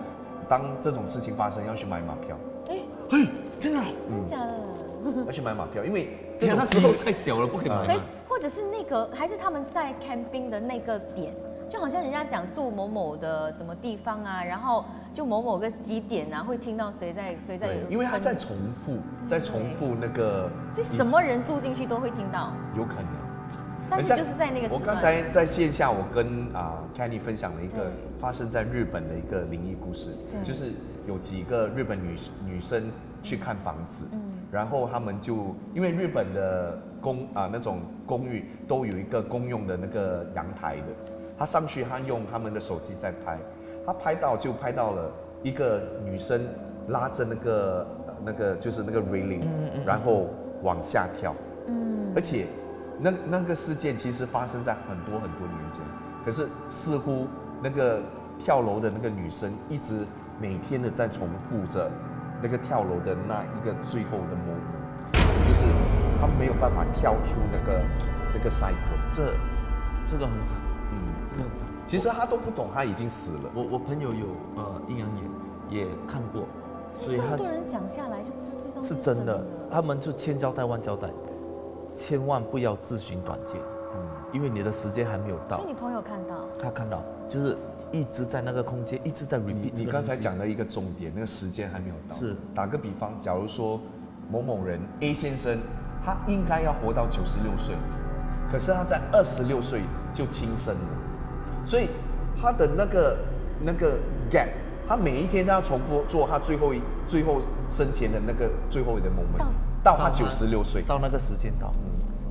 当这种事情发生，要去买马票。真的？真假的？要去买马票，因为那时候太小了，不可以买。或者是那个，还是他们在 camping 的那个点。就好像人家讲住某某的什么地方啊，然后就某个几点啊，会听到谁在有，因为他在重复那个，所以什么人住进去都会听到，有可能。但是就是在那个时段，我刚才在线下，我跟Kenny 分享了一个发生在日本的一个灵异故事，就是有几个日本女生去看房子，然后他们就因为日本的那种公寓都有一个公用的那个阳台的。他上去，他用他们的手机在拍，他拍到了一个女生拉着那个就是那个 railing，然后往下跳，而且那个事件其实发生在很多年前，可是似乎那个跳楼的那个女生一直每天的在重复着那个跳楼的那一个最后的 moment， 就是她没有办法跳出那个 cycle， 这个很惨。这样子，其实他都不懂，他已经死了。我朋友有阴阳眼，也看过，所以他多人讲下来是真的。他们就千交代万交代，千万不要自寻短见，因为你的时间还没有到。所以你朋友看到？他看到，就是一直在那个空间，一直在 repeat。你刚才讲的一个重点，那个时间还没有到。是，打个比方，假如说某人 A 先生，他应该要活到96岁，可是他在26岁就轻生了。所以他的那个 gap， 他每一天都要重复做他最后生前的那个最后的 moment， 到他96岁，到那个时间到，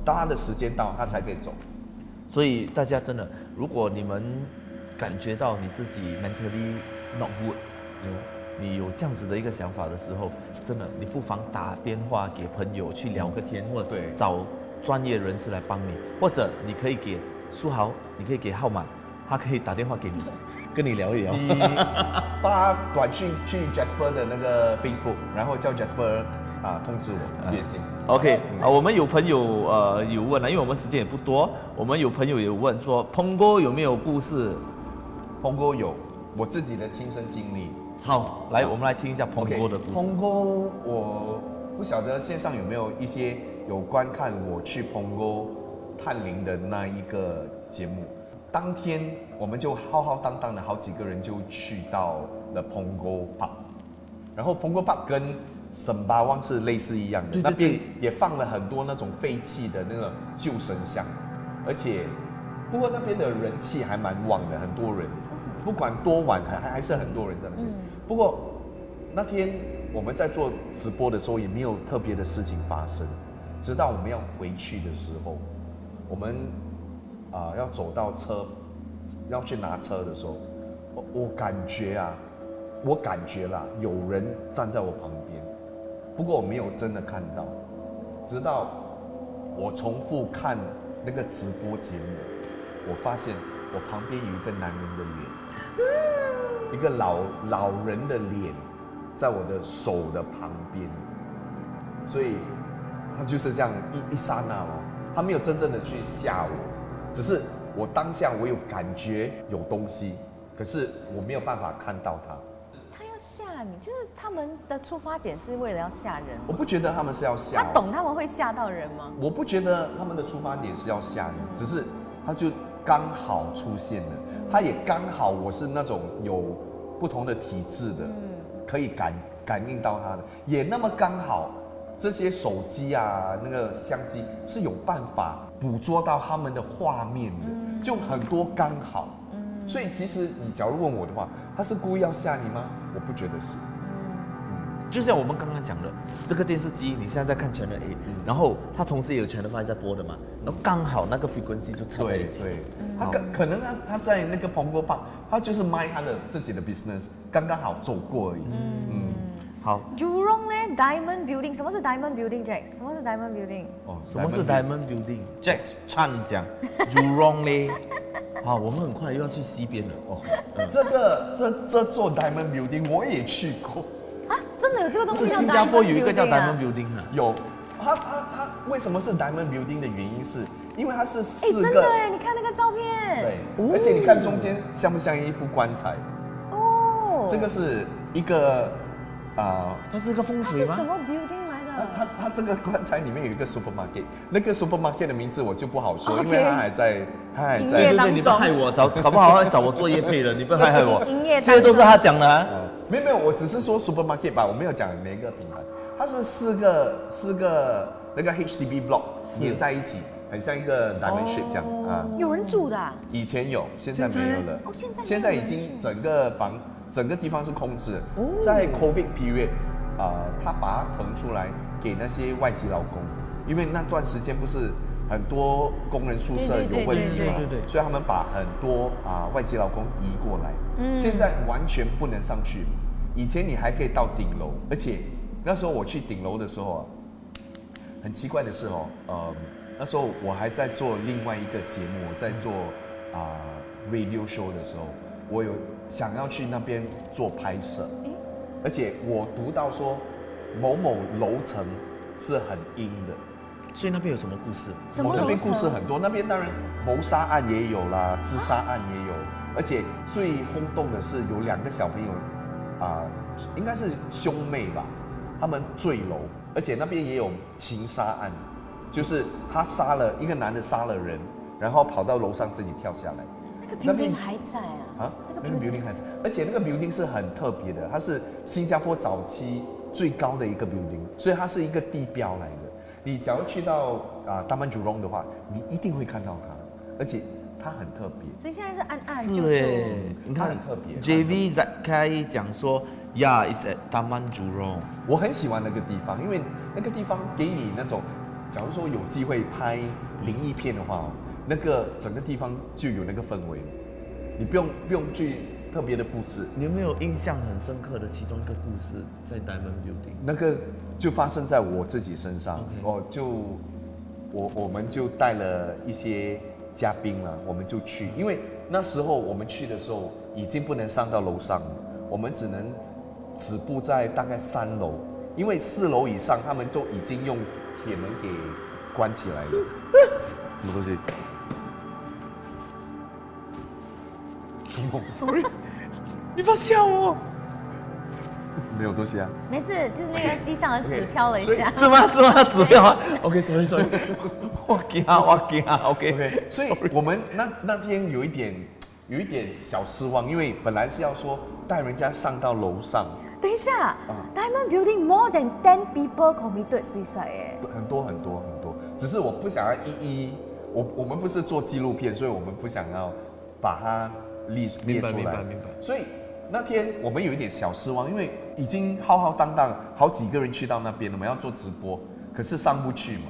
到他的时间到，他才可以走。所以大家真的，如果你们感觉到你自己 mentally not good， 你有这样子的一个想法的时候，真的你不妨打电话给朋友去聊个天，或者找专业人士来帮你，或者你可以给书豪，你可以给号码。他可以打电话给你，跟你聊一聊。你发短信去 Jasper 的那个 Facebook， 然后叫 Jasper 通知我也行。OK， 我们有朋友有问了，因为我们时间也不多，我们有朋友有问说，彭哥有没有故事？彭哥有，我自己的亲身经历。好，来我们来听一下彭哥的故事。彭哥，我不晓得线上有没有一些有观看我去彭哥探灵的那一个节目。当天我们就浩浩荡荡的好几个人就去到了Punggol Park，然后Punggol Park 跟Sembawang是类似一样的，那边也放了很多那种废弃的那个旧神像，而且不过那边的人气还蛮旺的，很多人，不管多晚还是很多人在那边。不过那天我们在做直播的时候也没有特别的事情发生，直到我们要回去的时候，我们要走到车，要去拿车的时候，我感觉啦，有人站在我旁边，不过我没有真的看到，直到我重复看那个直播节目，我发现我旁边有一个男人的脸，一个老人的脸，在我的手的旁边，所以他就是这样一刹那哦，他没有真正的去吓我。只是我当下我有感觉有东西，可是我没有办法看到它。他要吓你，就是他们的出发点是为了要吓人。我不觉得他们是要吓我。他懂他们会吓到人吗？我不觉得他们的出发点是要吓人，只是他就刚好出现了，他也刚好我是那种有不同的体质的，可以感应到他的，也那么刚好。这些手机啊，那个相机是有办法捕捉到他们的画面的，就很多刚好。所以其实你假如问我的话，他是故意要吓你吗？我不觉得是。就像我们刚刚讲的，这个电视机你现在在看 Channel A，然后它同时也有 Channel 5在播的嘛，然后刚好那个 frequency 就插在一起。对，他可能他在那个 Punggol Park， 他就是卖他的自己的 business， 刚刚好走过而已。好。Jurong 呢 Diamond Building， 什么是 Diamond Building，Jack？ 什么是 Diamond Building？ 什么是 Diamond Building？Jack Chan 讲 Jurong 嘞。好，我们很快又要去西边了。这座 Diamond Building 我也去过。真的有这个东西叫 Diamond Building 啊？新加坡有一个叫 Diamond Building 啊。有，它为什么是 Diamond Building 的原因是，因为它是4个。真的哎，你看那个照片。对，而且你看中间像不像一副棺材？哦。这个是一个它是一个风水吗？它是什么 building 来的？它这个棺材里面有一个 supermarket， 那个 supermarket 的名字我就不好说，因为它还在营业当中。你不害我，搞不好要找我做业配了，你不害我。营业这些都是他讲的啊。没有，我只是说 supermarket 吧，我没有讲哪一个品牌。它是四个那个 HDB block 连在一起，很像一个 diamond shape 这样啊。有人住的？以前有，现在没有了。现在已经整个地方是空置。在 COVID period， 他把它腾出来给那些外籍劳工，因为那段时间不是很多工人宿舍有问题嘛，所以他们把很多外籍劳工移过来。现在完全不能上去。以前你还可以到顶楼，而且那时候我去顶楼的时候很奇怪的是那时候我还在做另外一个节目，我在做radio show 的时候，我有想要去那边做拍摄，而且我读到说某某楼层是很阴的，所以那边有什么故事？那边故事很多，那边当然谋杀案也有啦，自杀案也有，而且最轰动的是有2个小朋友应该是兄妹吧，他们坠楼，而且那边也有情杀案，就是他一个男的杀了人，然后跑到楼上自己跳下来。那个 building 还在那个 building 还在，而且那个 building 是很特别的，它是新加坡早期最高的一个 building， 所以它是一个地标来的。你假如去到Taman Jurong 的话，你一定会看到它，而且它很特别。所以现在是暗就你看很特别。JV 在开讲说 ，Yeah, it's at Taman Jurong。我很喜欢那个地方，因为那个地方给你那种，假如说有机会拍灵异片的话，那个整个地方就有那个氛围，你不用去特别的布置。你有没有印象很深刻的其中一个故事在 Diamond Building？ 那个就发生在我自己身上。我们就带了一些嘉宾了，我们就去，因为那时候我们去的时候已经不能上到楼上了，我们只能止步在大概3楼，因为4楼以上他们都已经用铁门给关起来了。什么东西？Sorry， 你不要笑我。没有东西啊。没事，就是那个地上的纸飘了一下。是吗？纸飘啊 ？OK，sorry，我惊 ，OK。所以我们那天有一点小失望，因为本来是要说带人家上到楼上。等一下，Diamond Building more than 10 people committed suicide 很多，只是我不想要我们不是做纪录片，所以我们不想要把它列出来。明白。所以那天我们有一点小失望，因为已经浩浩荡荡好几个人去到那边，我们要做直播，可是上不去嘛，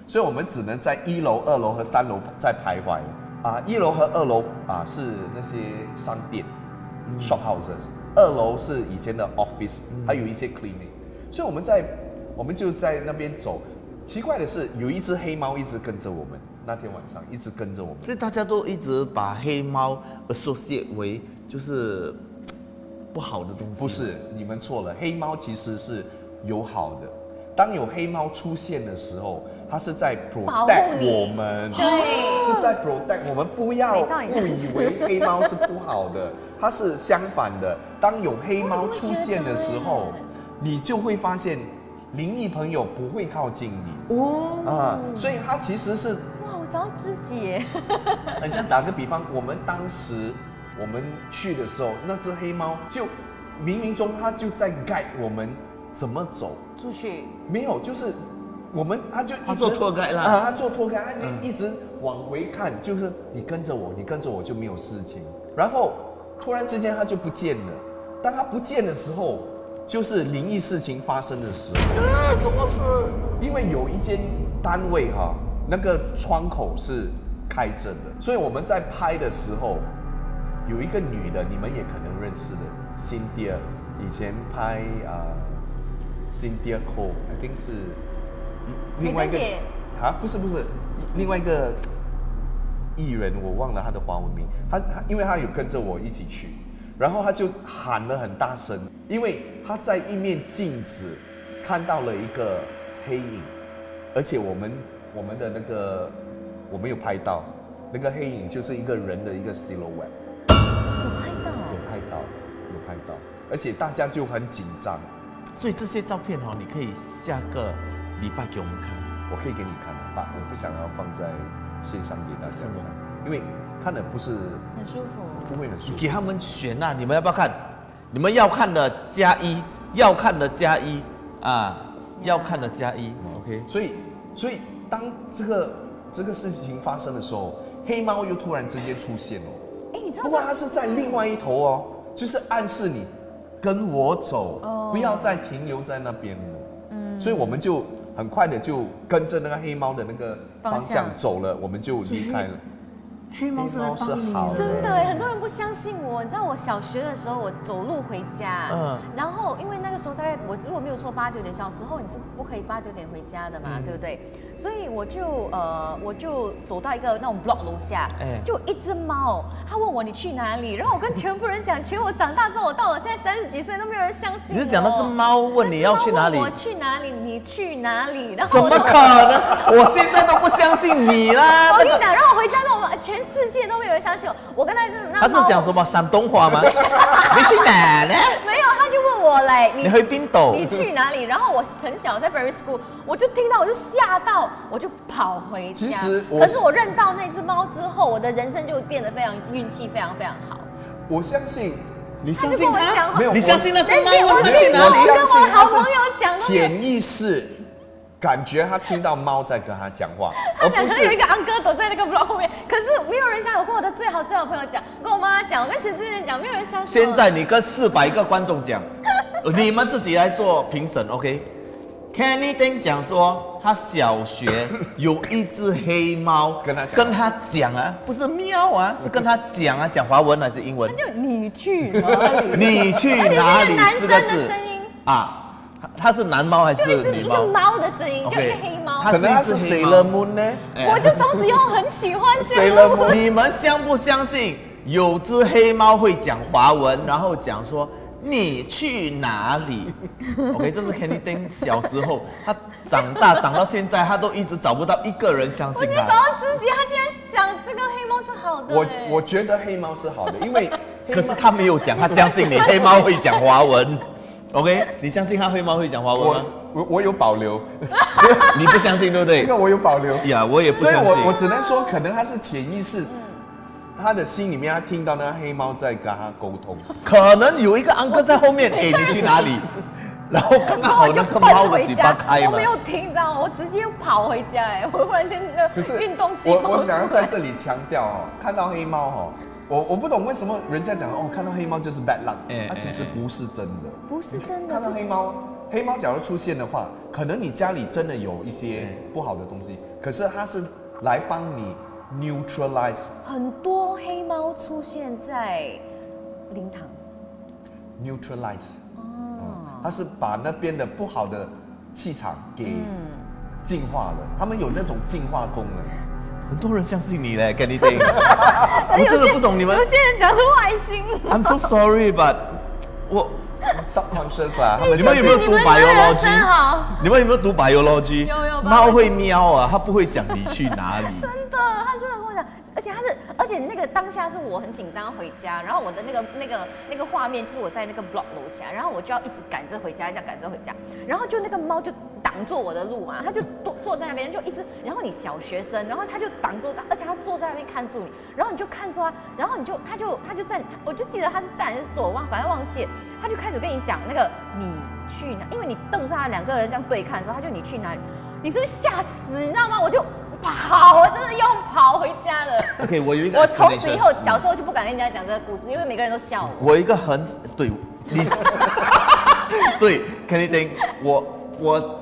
所以我们只能在1楼、2楼和3楼在徘徊。1楼和2楼是那些商店，shop houses，2楼是以前的 office，还有一些 clinic， 所以我们就在那边走。奇怪的是，有一只黑猫一直跟着我们，那天晚上一直跟着我们。所以大家都一直把黑猫 associate 为就是不好的东西。不是，你们错了，黑猫其实是友好的。当有黑猫出现的时候，它是在 protect 我们，是在 protect 我们，不要误以为黑猫是不好的，它是相反的。当有黑猫出现的时候，你就会发现灵异朋友不会靠近你所以它其实是我找到知己耶。很像打个比方，我们当时我们去的时候，那只黑猫就冥冥中它就在 guide 我们怎么走出去。没有，就是他做拖盖啦，他做拖盖，他就一直往回看，就是你跟着我就没有事情。然后突然之间他就不见了。当他不见的时候，就是灵异事情发生的时候。什么事？因为有一间单位哈，那个窗口是开着的，所以我们在拍的时候，有一个女的，你们也可能认识的 Cynthia， 以前拍Cynthia Cole，I think 是另外一个不是另外一个艺人，我忘了他的华文名。他因为他有跟着我一起去，然后他就喊了很大声，因为他在一面镜子看到了一个黑影，而且我们的那个我们有拍到那个黑影就是一个人的一个 silhouette， 有拍到，而且大家就很紧张。所以这些照片你可以下个礼拜给我们看。我可以给你看，我不想要放在线上给大家看，因为看的不是很舒服，不会很舒服。给他们选啊，你们要不要看？你们要看的加1，要看的加1啊，要看的加1。OK， 所以当这个事情发生的时候，黑猫又突然之间出现了。你知道？不过它是在另外一头哦，就是暗示你跟我走，不要再停留在那边了。所以我们就很快的就跟着那个黑猫的那个方向走了，我们就离开了。黑猫是好的，真的很多人不相信我。你知道我小学的时候，我走路回家，然后因为那个时候大概我如果没有错8、9点，小时候你是不可以8、9点回家的嘛，对不对？所以我就走到一个那种 block 楼下，就一只猫，它问我你去哪里，然后我跟全部人讲，其实我长大之后，我到了现在30几岁都没有人相信我。你是讲那只猫问你要去哪里？我去哪里？你去哪里？然后怎么可能？我现在都不相信你啦！我跟你讲，让我回家之后，全世界都没有人相信我。我跟他是讲什么山东话吗？你去哪呢？没有，他就问我嘞，你去边度？你去哪里？然后我很小，在 Berry School， 我就听到，我就吓到，我就跑回家。可是我认到那只猫之后，我的人生就变得运气非常非常好。我相信。你相信他？没有，你相信那只猫问他去哪里？我跟我好朋友讲，潜意识感觉他听到猫在跟他讲话。他讲可能有一个昂哥躲在那个 block 后面，可是没有人相信。我跟我的最好朋友讲，跟我妈讲，我跟全世界讲，没有人相信。现在你跟400个观众讲，你们自己来做评审 ，OK？Kenny Ding 讲说，他小学有一只黑猫跟他讲啊，不是喵啊，是跟他讲啊，讲华文还是英文？就你去哪里？你去哪里？4个字啊。它是男猫还是女猫？一个猫的声音，就一个黑猫。可能它是 Sailor Moon 呢？我就从此以后很喜欢 Sailor Moon。你们相不相信有只黑猫会讲华文，然后讲说你去哪里 ？OK， 这是 Kenny Ding 小时候，他长到现在，他都一直找不到一个人相信他。我已经找到知己，他竟然讲这个黑猫是好的。我觉得黑猫是好的，因为可是他没有讲，他相信你黑猫会讲华文。OK， 你相信他黑猫会讲华文吗？我有保留，你不相信对不对？这个我有保留呀，我也不相信。所以我只能说，可能他是潜意识，他的心里面他听到那个黑猫在跟他沟通，可能有一个安哥在后面，你去哪里？然后刚好那个猫的嘴巴开嘛。我没有听，你知道吗？我直接跑回家，我忽然间的运动细胞。我想要在这里强调看到黑猫我不懂为什么人家讲看到黑猫就是 bad luck，它其实不是真的，不是真的。看到黑猫假如出现的话，可能你家里真的有一些不好的东西，可是它是来帮你 neutralize。很多黑猫出现在灵堂 neutralize，它是把那边的不好的气场给净化了，他们有那种净化功能。很多人相信你嘞，Kenny Ding。我真的不懂你们。有些人讲出外星。I'm so sorry, but 我 subconscious 啦。你们有没有读 biology？ 你们有没有读 biology？ 有。猫会喵啊，它不会讲你去哪里。真的，它真的跟我讲，而且那个当下是我很紧张回家，然后我的那个画面就是我在那个 block 楼下，然后我就要一直赶着回家，然后就那个猫就挡住我的路嘛，它就坐在那边就一直，然后你小学生，然后它就挡住，而且它坐在那边看住你，然后你就看住它，然后它就站，我就记得它是站还是坐，反正忘记了，它就开始跟你讲那个你去哪，因为你瞪着它2个人这样对看的时候，它就你去哪里，你是不是吓死，你知道吗？我就跑，我真的又跑回家了。OK， 我有一个，我从此以后小时候就不敢跟人家讲这个故事，因为每个人都笑我。我一个对你，对 ，Kenny Ting， 我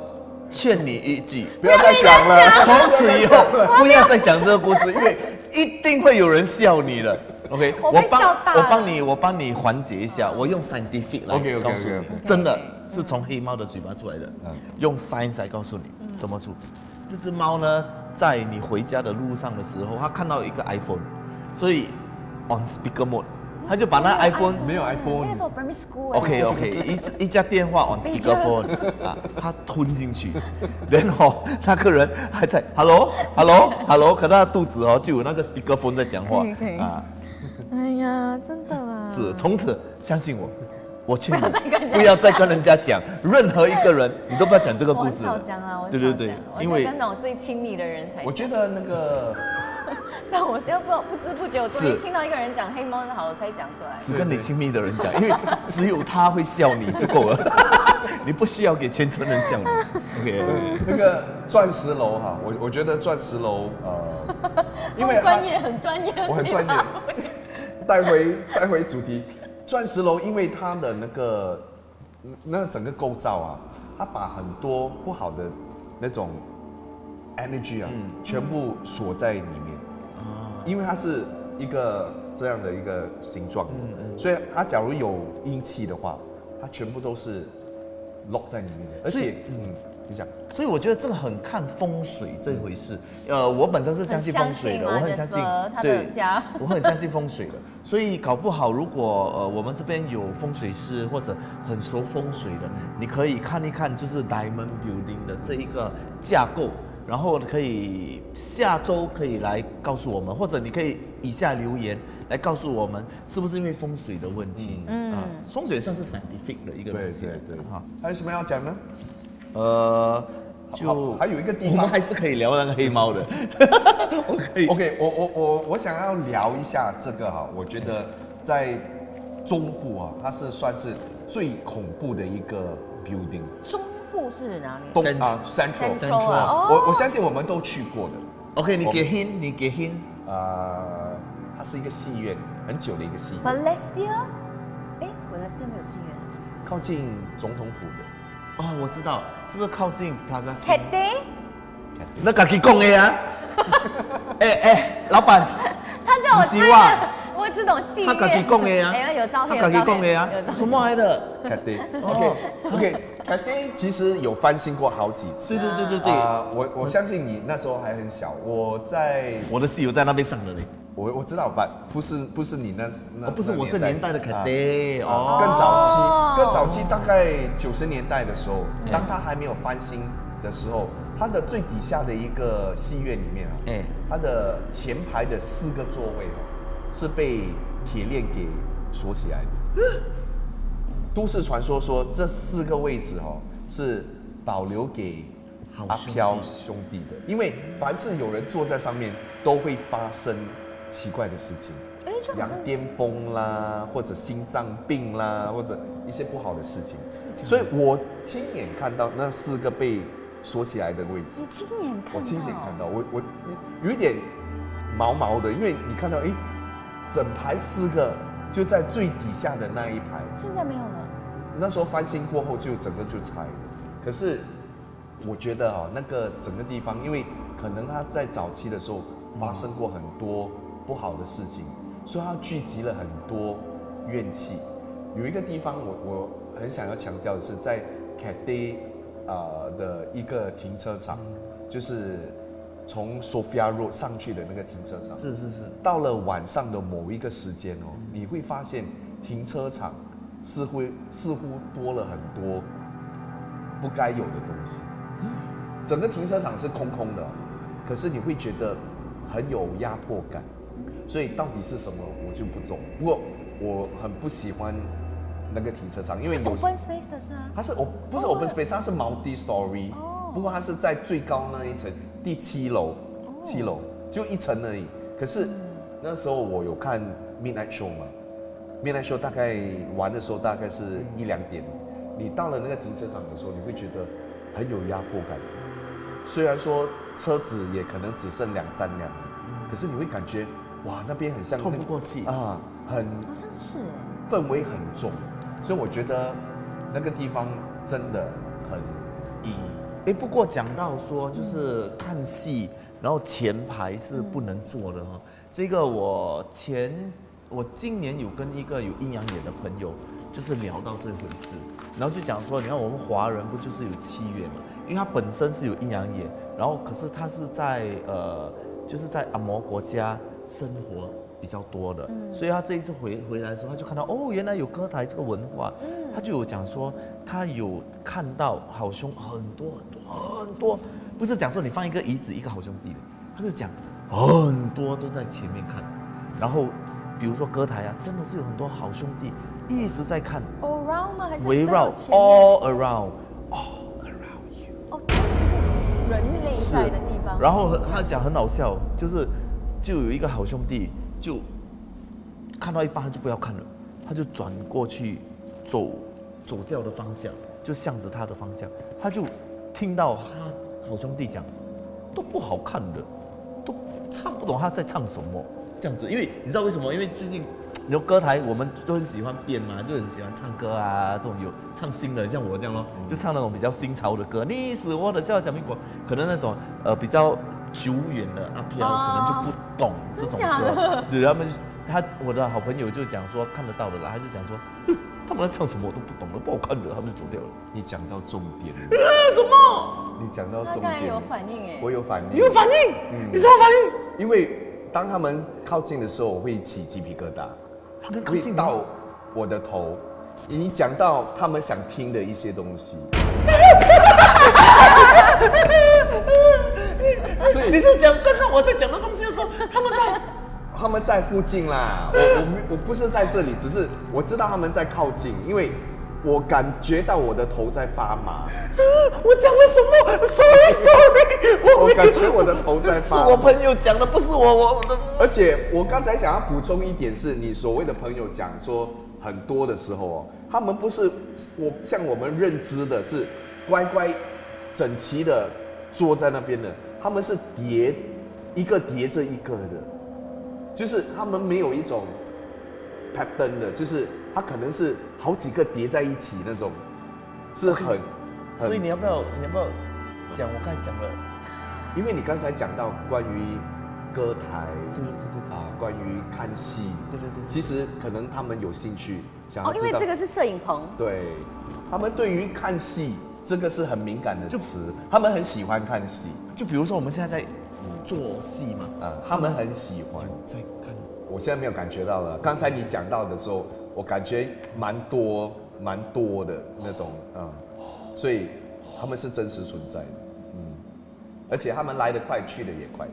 劝你一句，不要再讲了，从此以后不要再讲这个故事，因为一定会有人笑你的。OK， 我被笑大了我帮你缓解一下，我用 scientific 来 OK， 告诉你，真的是从黑猫的嘴巴出来的，用 science 来告诉你怎么做。这只猫呢，在你回家的路上的时候，它看到一个 iPhone， 所以 on speaker mode， 它就把那 iPhone 没有 iPhone， 那个时候 primary school。OK， 一家电话 on speaker phone 啊，他吞进去，然后那个人还在 hello， 可他的肚子就有那个 speaker phone 在讲话啊。哎呀，真的啊！是，从此相信我，我劝你不要再跟人家讲，任何一个人你都不要讲这个故事了。我很少讲啊，我对，因为跟那种最亲密的人才讲。我觉得那个，但我就不知不觉，我终于听到一个人讲黑猫的好，我才讲出来。只跟你亲密的人讲，因为只有他会笑你就够了，你不需要给全村人笑你。OK， 那个钻石楼哈，我觉得钻石楼因为很专业，我很专业。带回主题，钻石楼因为它的那整个构造啊，它把很多不好的那种 energy 啊，全部锁在里面。因为它是一个这样的一个形状，所以它假如有阴气的话，它全部都是 lock 在里面的。而且，你讲。所以我觉得这个很看风水这回事。我本身是相信风水的，我很相信对，我很相信风水的。所以搞不好，如果我们这边有风水师或者很熟风水的，你可以看一看，就是 Diamond Building 的这一个架构，然后可以下周可以来告诉我们，或者你可以以下留言来告诉我们，是不是因为风水的问题？风水算是 scientific 的一个东西。对。还有什么要讲呢？就还有一个地方，我们还是可以聊那个黑猫的。OK， 我想要聊一下这个哈，我觉得在中部啊，它是算是最恐怖的一个 building。中部是哪里？东啊 Central 啊。我相信我们都去过的。OK， 你给 hint。它是一个戏院，很久的一个戏院。Balestier？ Balestier 没有戏院。靠近总统府的。我知道，是不是靠近 Plaza Cathay？ 那自己讲的呀。老板，他叫我猜的，我只懂戏院。他自己讲的呀。有照片。他自己讲的呀。什么来的 Cathay 其实有翻新过好几次。对。我相信你那时候还很小，我的戏友在那边上的嘞。我知道吧，不是你那不是我这年代的 Cathay 更早期大概90年代的时候，当它还没有翻新的时候，它的最底下的一个戏院里面它的前排的4个座位是被铁链给锁起来的。都市传说说这4个位置是保留给阿飘兄弟的，因为凡是有人坐在上面，都会发生奇怪的事情，羊癫疯啦，或者心脏病啦，或者一些不好的事情。所以我亲眼看到那4个被锁起来的位置。你亲眼看到？我亲眼看到，我有一点毛毛的，因为你看到整排4个就在最底下的那一排。现在没有了。那时候翻新过后就整个就拆了。可是我觉得那个整个地方，因为可能它在早期的时候发生过很多不好的事情，所以它聚集了很多怨气。有一个地方我很想要强调的是，在 Cathay 的一个停车场，就是从 Sophia Road 上去的那个停车场。是。到了晚上的某一个时间你会发现停车场似乎多了很多不该有的东西。整个停车场是空空的，可是你会觉得很有压迫感。所以到底是什么我就不懂。不过我很不喜欢那个停车场，因为有 open space 的是啊。它是不是 open space， 它是 multi story。不过它是在最高那一层第7楼，7楼就1层而已。可是那时候我有看 Midnight Show 嘛，Midnight Show 大概玩的时候大概是1、2点。你到了那个停车场的时候，你会觉得很有压迫感。虽然说车子也可能只剩2、3辆，可是你会感觉哇，那边很像透不过气啊，很好像是氛围很重。所以我觉得那个地方真的很阴。不过讲到说就是看戏，然后前排是不能坐的哈。这个我今年有跟一个有阴阳眼的朋友，就是聊到这回事，然后就讲说，你看我们华人不就是有7月嘛？因为他本身是有阴阳眼，然后可是他是在就是在按摩国家生活比较多的，所以他这一次回来的时候，他就看到哦，原来有歌台这个文化，他就有讲说，他有看到好兄很多，不是讲说你放一个椅子一个好兄弟的，他是讲很多都在前面看，然后比如说歌台啊，真的是有很多好兄弟一直在看 around 吗？还是围绕 all around you？ 哦，就是人类在的地方。然后他讲很好笑，就有一个好兄弟就看到一半他就不要看了，他就转过去走掉的方向，就向着他的方向，他就听到他好兄弟讲都不好看的，都唱不懂他在唱什么这样子，因为你知道为什么？因为最近你说歌台我们都很喜欢变嘛，就很喜欢唱歌啊，这种有唱新的，像我这样咯，就唱那种比较新潮的歌，你是我的小苹果，可能那种比较久远的阿飘可能就不懂这种歌，对，我的好朋友就讲说看得到的啦，他就讲说，他们在唱什么我都不懂了，不好看的，他们就走掉了。你讲到重点了。什么？你讲到重点。他刚才有反应哎。我有反应。你有反应？你什么反应？因为当他们靠近的时候，我会起鸡皮疙瘩。他们靠近到我的头。你讲到他们想听的一些东西。所以你是讲刚刚我在讲的东西的时候，他们在附近啦，我不是在这里，只是我知道他们在靠近，因为我感觉到我的头在发麻。我讲了什么 ？Sorry， 我感觉我的头在发麻。是我朋友讲的，不是我的。而且我刚才想要补充一点是，你所谓的朋友讲说很多的时候哦，他们不是像我们认知的是乖乖整齐的坐在那边的，他们是一个叠着一个的。就是他们没有一种 pattern 的，就是他可能是好几个叠在一起那种，是很。所以你要不要讲我刚才讲的？因为你刚才讲到关于歌台，对关于看戏，对，其实可能他们有兴趣想要知道，因为这个是摄影棚，对，他们对于看戏这个是很敏感的词，他们很喜欢看戏。就比如说我们现在在做戏嘛，他们很喜欢在看。我现在没有感觉到了，刚才你讲到的时候，我感觉蛮多的那种，所以他们是真实存在的，而且他们来得快，去得也快。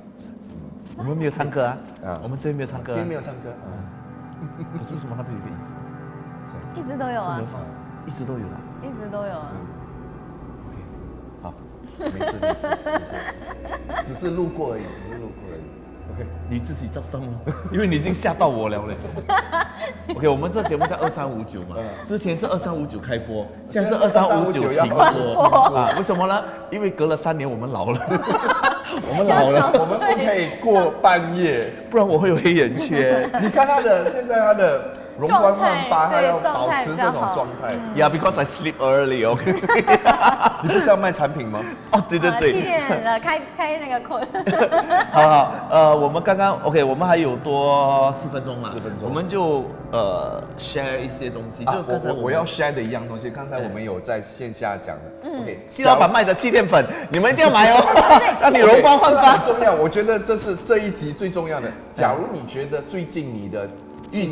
我们没有唱歌啊，我们这边没有唱歌，今天没有唱歌，可是为什么那边有一个椅子？一直都有啊，一直都有啊，一直都有啊。好，没事，只是路过而已。OK， 你自己照上吗？因为你已经吓到我了嘞。OK， 我们这节目叫2359嘛，之前是2359开播，现在是2359停播啊？为什么呢？因为隔了3年我们老了，我们不可以过半夜，不然我会有黑眼圈。你看现在他的容光焕发，他要保持这种状态。Yeah, because I sleep early. OK， 你不是要卖产品吗？哦，对。7点了，开那个口。好，我们刚刚 OK， 我们还有多4分钟嘛？4分钟，我们就share 一些东西。就刚才我要 share 的一样东西，刚才我们有在线下讲的。OK， 季老板卖的气垫粉，你们一定要买哦，让你容光焕发。很重要，我觉得这是这一集最重要的。假如你觉得最近你的运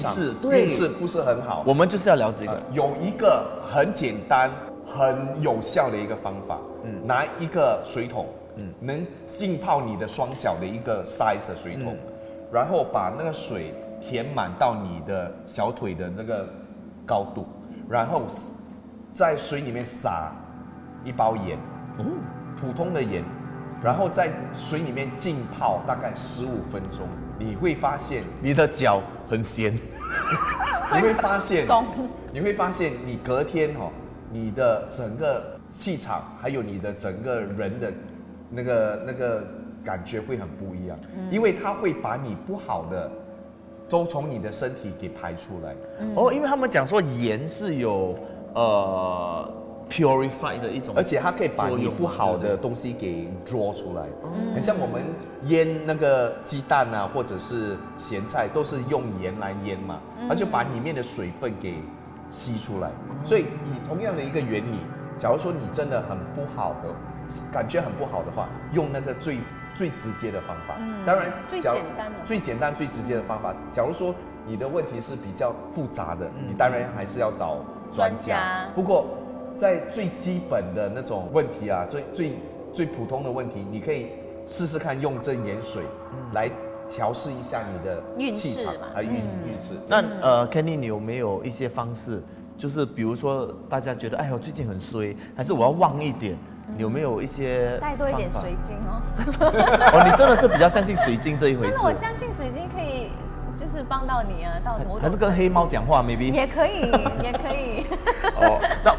势不是很好，我们就是要聊这个。有一个很简单、很有效的一个方法，拿一个水桶，能浸泡你的双脚的一个 size 的水桶，然后把那个水填满到你的小腿的那个高度，然后在水里面撒一包盐，普通的盐，然后在水里面浸泡大概15分钟，你会发现你的脚很咸，你会发现你隔天你的整个气场还有你的整个人的那个感觉会很不一样，因为它会把你不好的都从你的身体给排出来。因为他们讲说盐是有 purify 的一种，而且它可以把你不好的东西给 draw 出来。很像我们腌那个鸡蛋啊，或者是咸菜，都是用盐来腌嘛，它就把里面的水分给吸出来。所以以同样的一个原理，假如说你真的很不好的感觉很不好的话，用那个最直接的方法。当然最简单的、最简单、最直接的方法。假如说你的问题是比较复杂的，你当然还是要找专家。不过在最基本的那种问题啊，最普通的问题，你可以试试看用这盐水来调试一下你的气场运势。那Kenny， 你有没有一些方式？就是比如说大家觉得哎呦最近很衰，还是我要旺一点？你有没有一些带多一点水晶哦？哦，你真的是比较相信水晶这一回事？真的，我相信水晶可以就是帮到你啊，到某种还是跟黑猫讲话 ，maybe 也可以，也可以。哦，那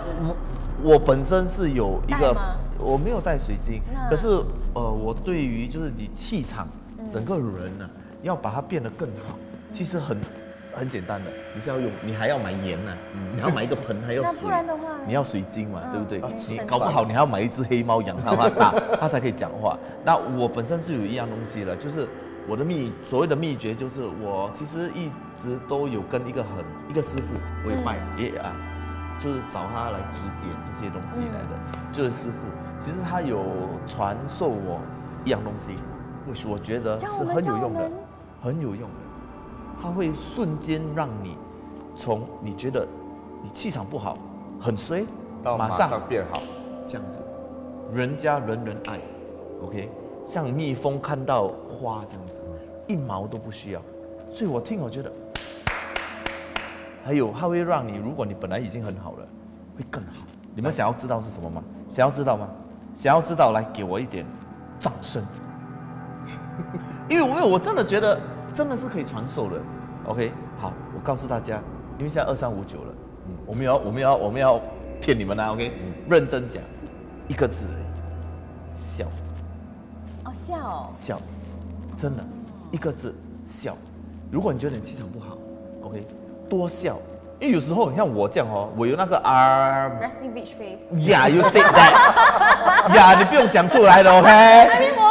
我本身是有一个，我没有带水晶，可是我对于就是你气场，整个人呢、要把它变得更好，其实很简单的，你还要买盐呢、你还要买一个盆，还要水，那不然的话，你要水晶嘛，对不对？你搞不好你还要买一只黑猫养它大，它才可以讲话。那我本身是有一样东西的，就是我的所谓的秘诀，就是我其实一直都有跟一个师傅，我也拜就是找他来指点这些东西来的，就是师傅。其实他有传授我一样东西，我觉得是很有用的，很有用的。它会瞬间让你从你觉得你气场不好、很衰，到马上变好，这样子，人家人爱 ，OK， 像蜜蜂看到花这样子，一毛都不需要。所以我觉得。还有，它会让你，如果你本来已经很好了，会更好。你们想要知道是什么吗？想要知道吗？想要知道，来给我一点掌声。因为我真的觉得，真的是可以传授的。OK， 好，我告诉大家，因为现在2359了，我们要骗你们啊 ，OK，认真讲，一个字，笑。哦，笑。笑，真的，一个字，笑。如果你觉得你气场不好 ，OK。多笑，因为有时候你看我这样哦，我有那个 resting bitch face。Yeah, you say that. 呀，你不用讲出来的 ，OK？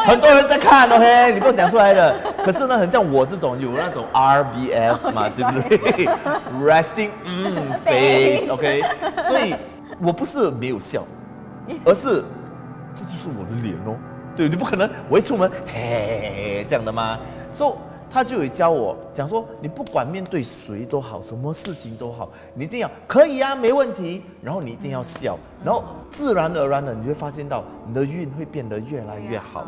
很多人在看 ，OK？ 你不用讲出来的。可是呢，很像我这种有那种 RBF 嘛，对不对？Resting face，OK？ 所以我不是没有笑，而是这就是我的脸哦。对，你不可能我一出门嘿这样的吗？所以。他就有教我讲说，你不管面对谁都好，什么事情都好，你一定要可以啊，没问题。然后你一定要笑，然后自然而然的你会发现到你的运会变得越来越好，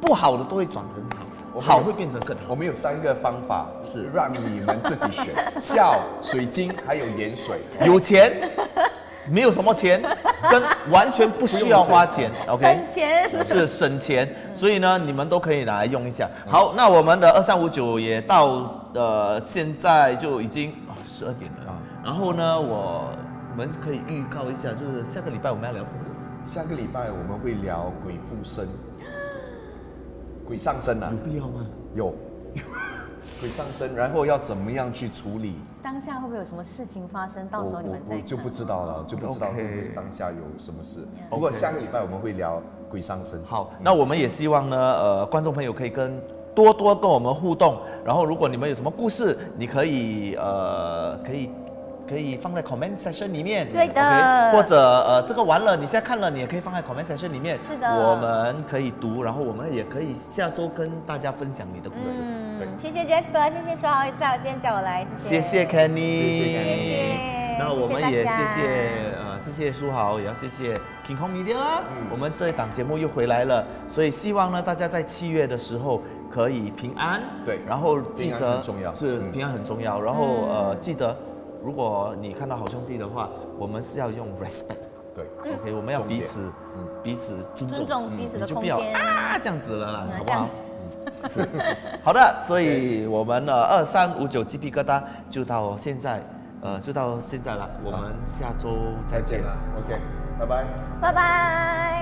不好的都会转成好，好会变成更好。我们有3个方法是让你们自己选：笑、水晶还有盐水。有钱。没有什么钱，跟完全不需要花钱 ，OK？ 省钱是省钱，所以呢，你们都可以拿来用一下。好，那我们的2359也到现在就已经12点了。然后呢，我们可以预告一下，就是下个礼拜我们要聊什么？下个礼拜我们会聊鬼附身、鬼上身啊？有必要吗？有。鬼上身，然后要怎么样去处理？当下会不会有什么事情发生？到时候你们再我就不知道了，就不知道当下有什么事。不过下个礼拜我们会聊鬼上身。好，那我们也希望呢，观众朋友可以多多跟我们互动。然后，如果你们有什么故事，你可以可以放在 comment section 里面，对的。Okay? 或者这个完了，你现在看了，你也可以放在 comment section 里面。是的。我们可以读，然后我们也可以下周跟大家分享你的故事。对，谢谢 Jasper， 谢谢说好今天叫我来，谢谢。谢谢 Kenny， 谢谢。那我们也谢谢书豪，也要谢谢 King Kong Media。我们这一档节目又回来了，所以希望呢大家在7月的时候可以平安。对，然后记得很重要，是平安很重要。然后记得。如果你看到好兄弟的话，我们是要用 respect， 对 ，OK， 我们要彼此尊重彼此的空间，就不要这样子了啦，好不好？是，好的，所以我们2359鸡皮疙瘩就到现在了，我们下周再见了 ，OK， 拜拜，拜拜。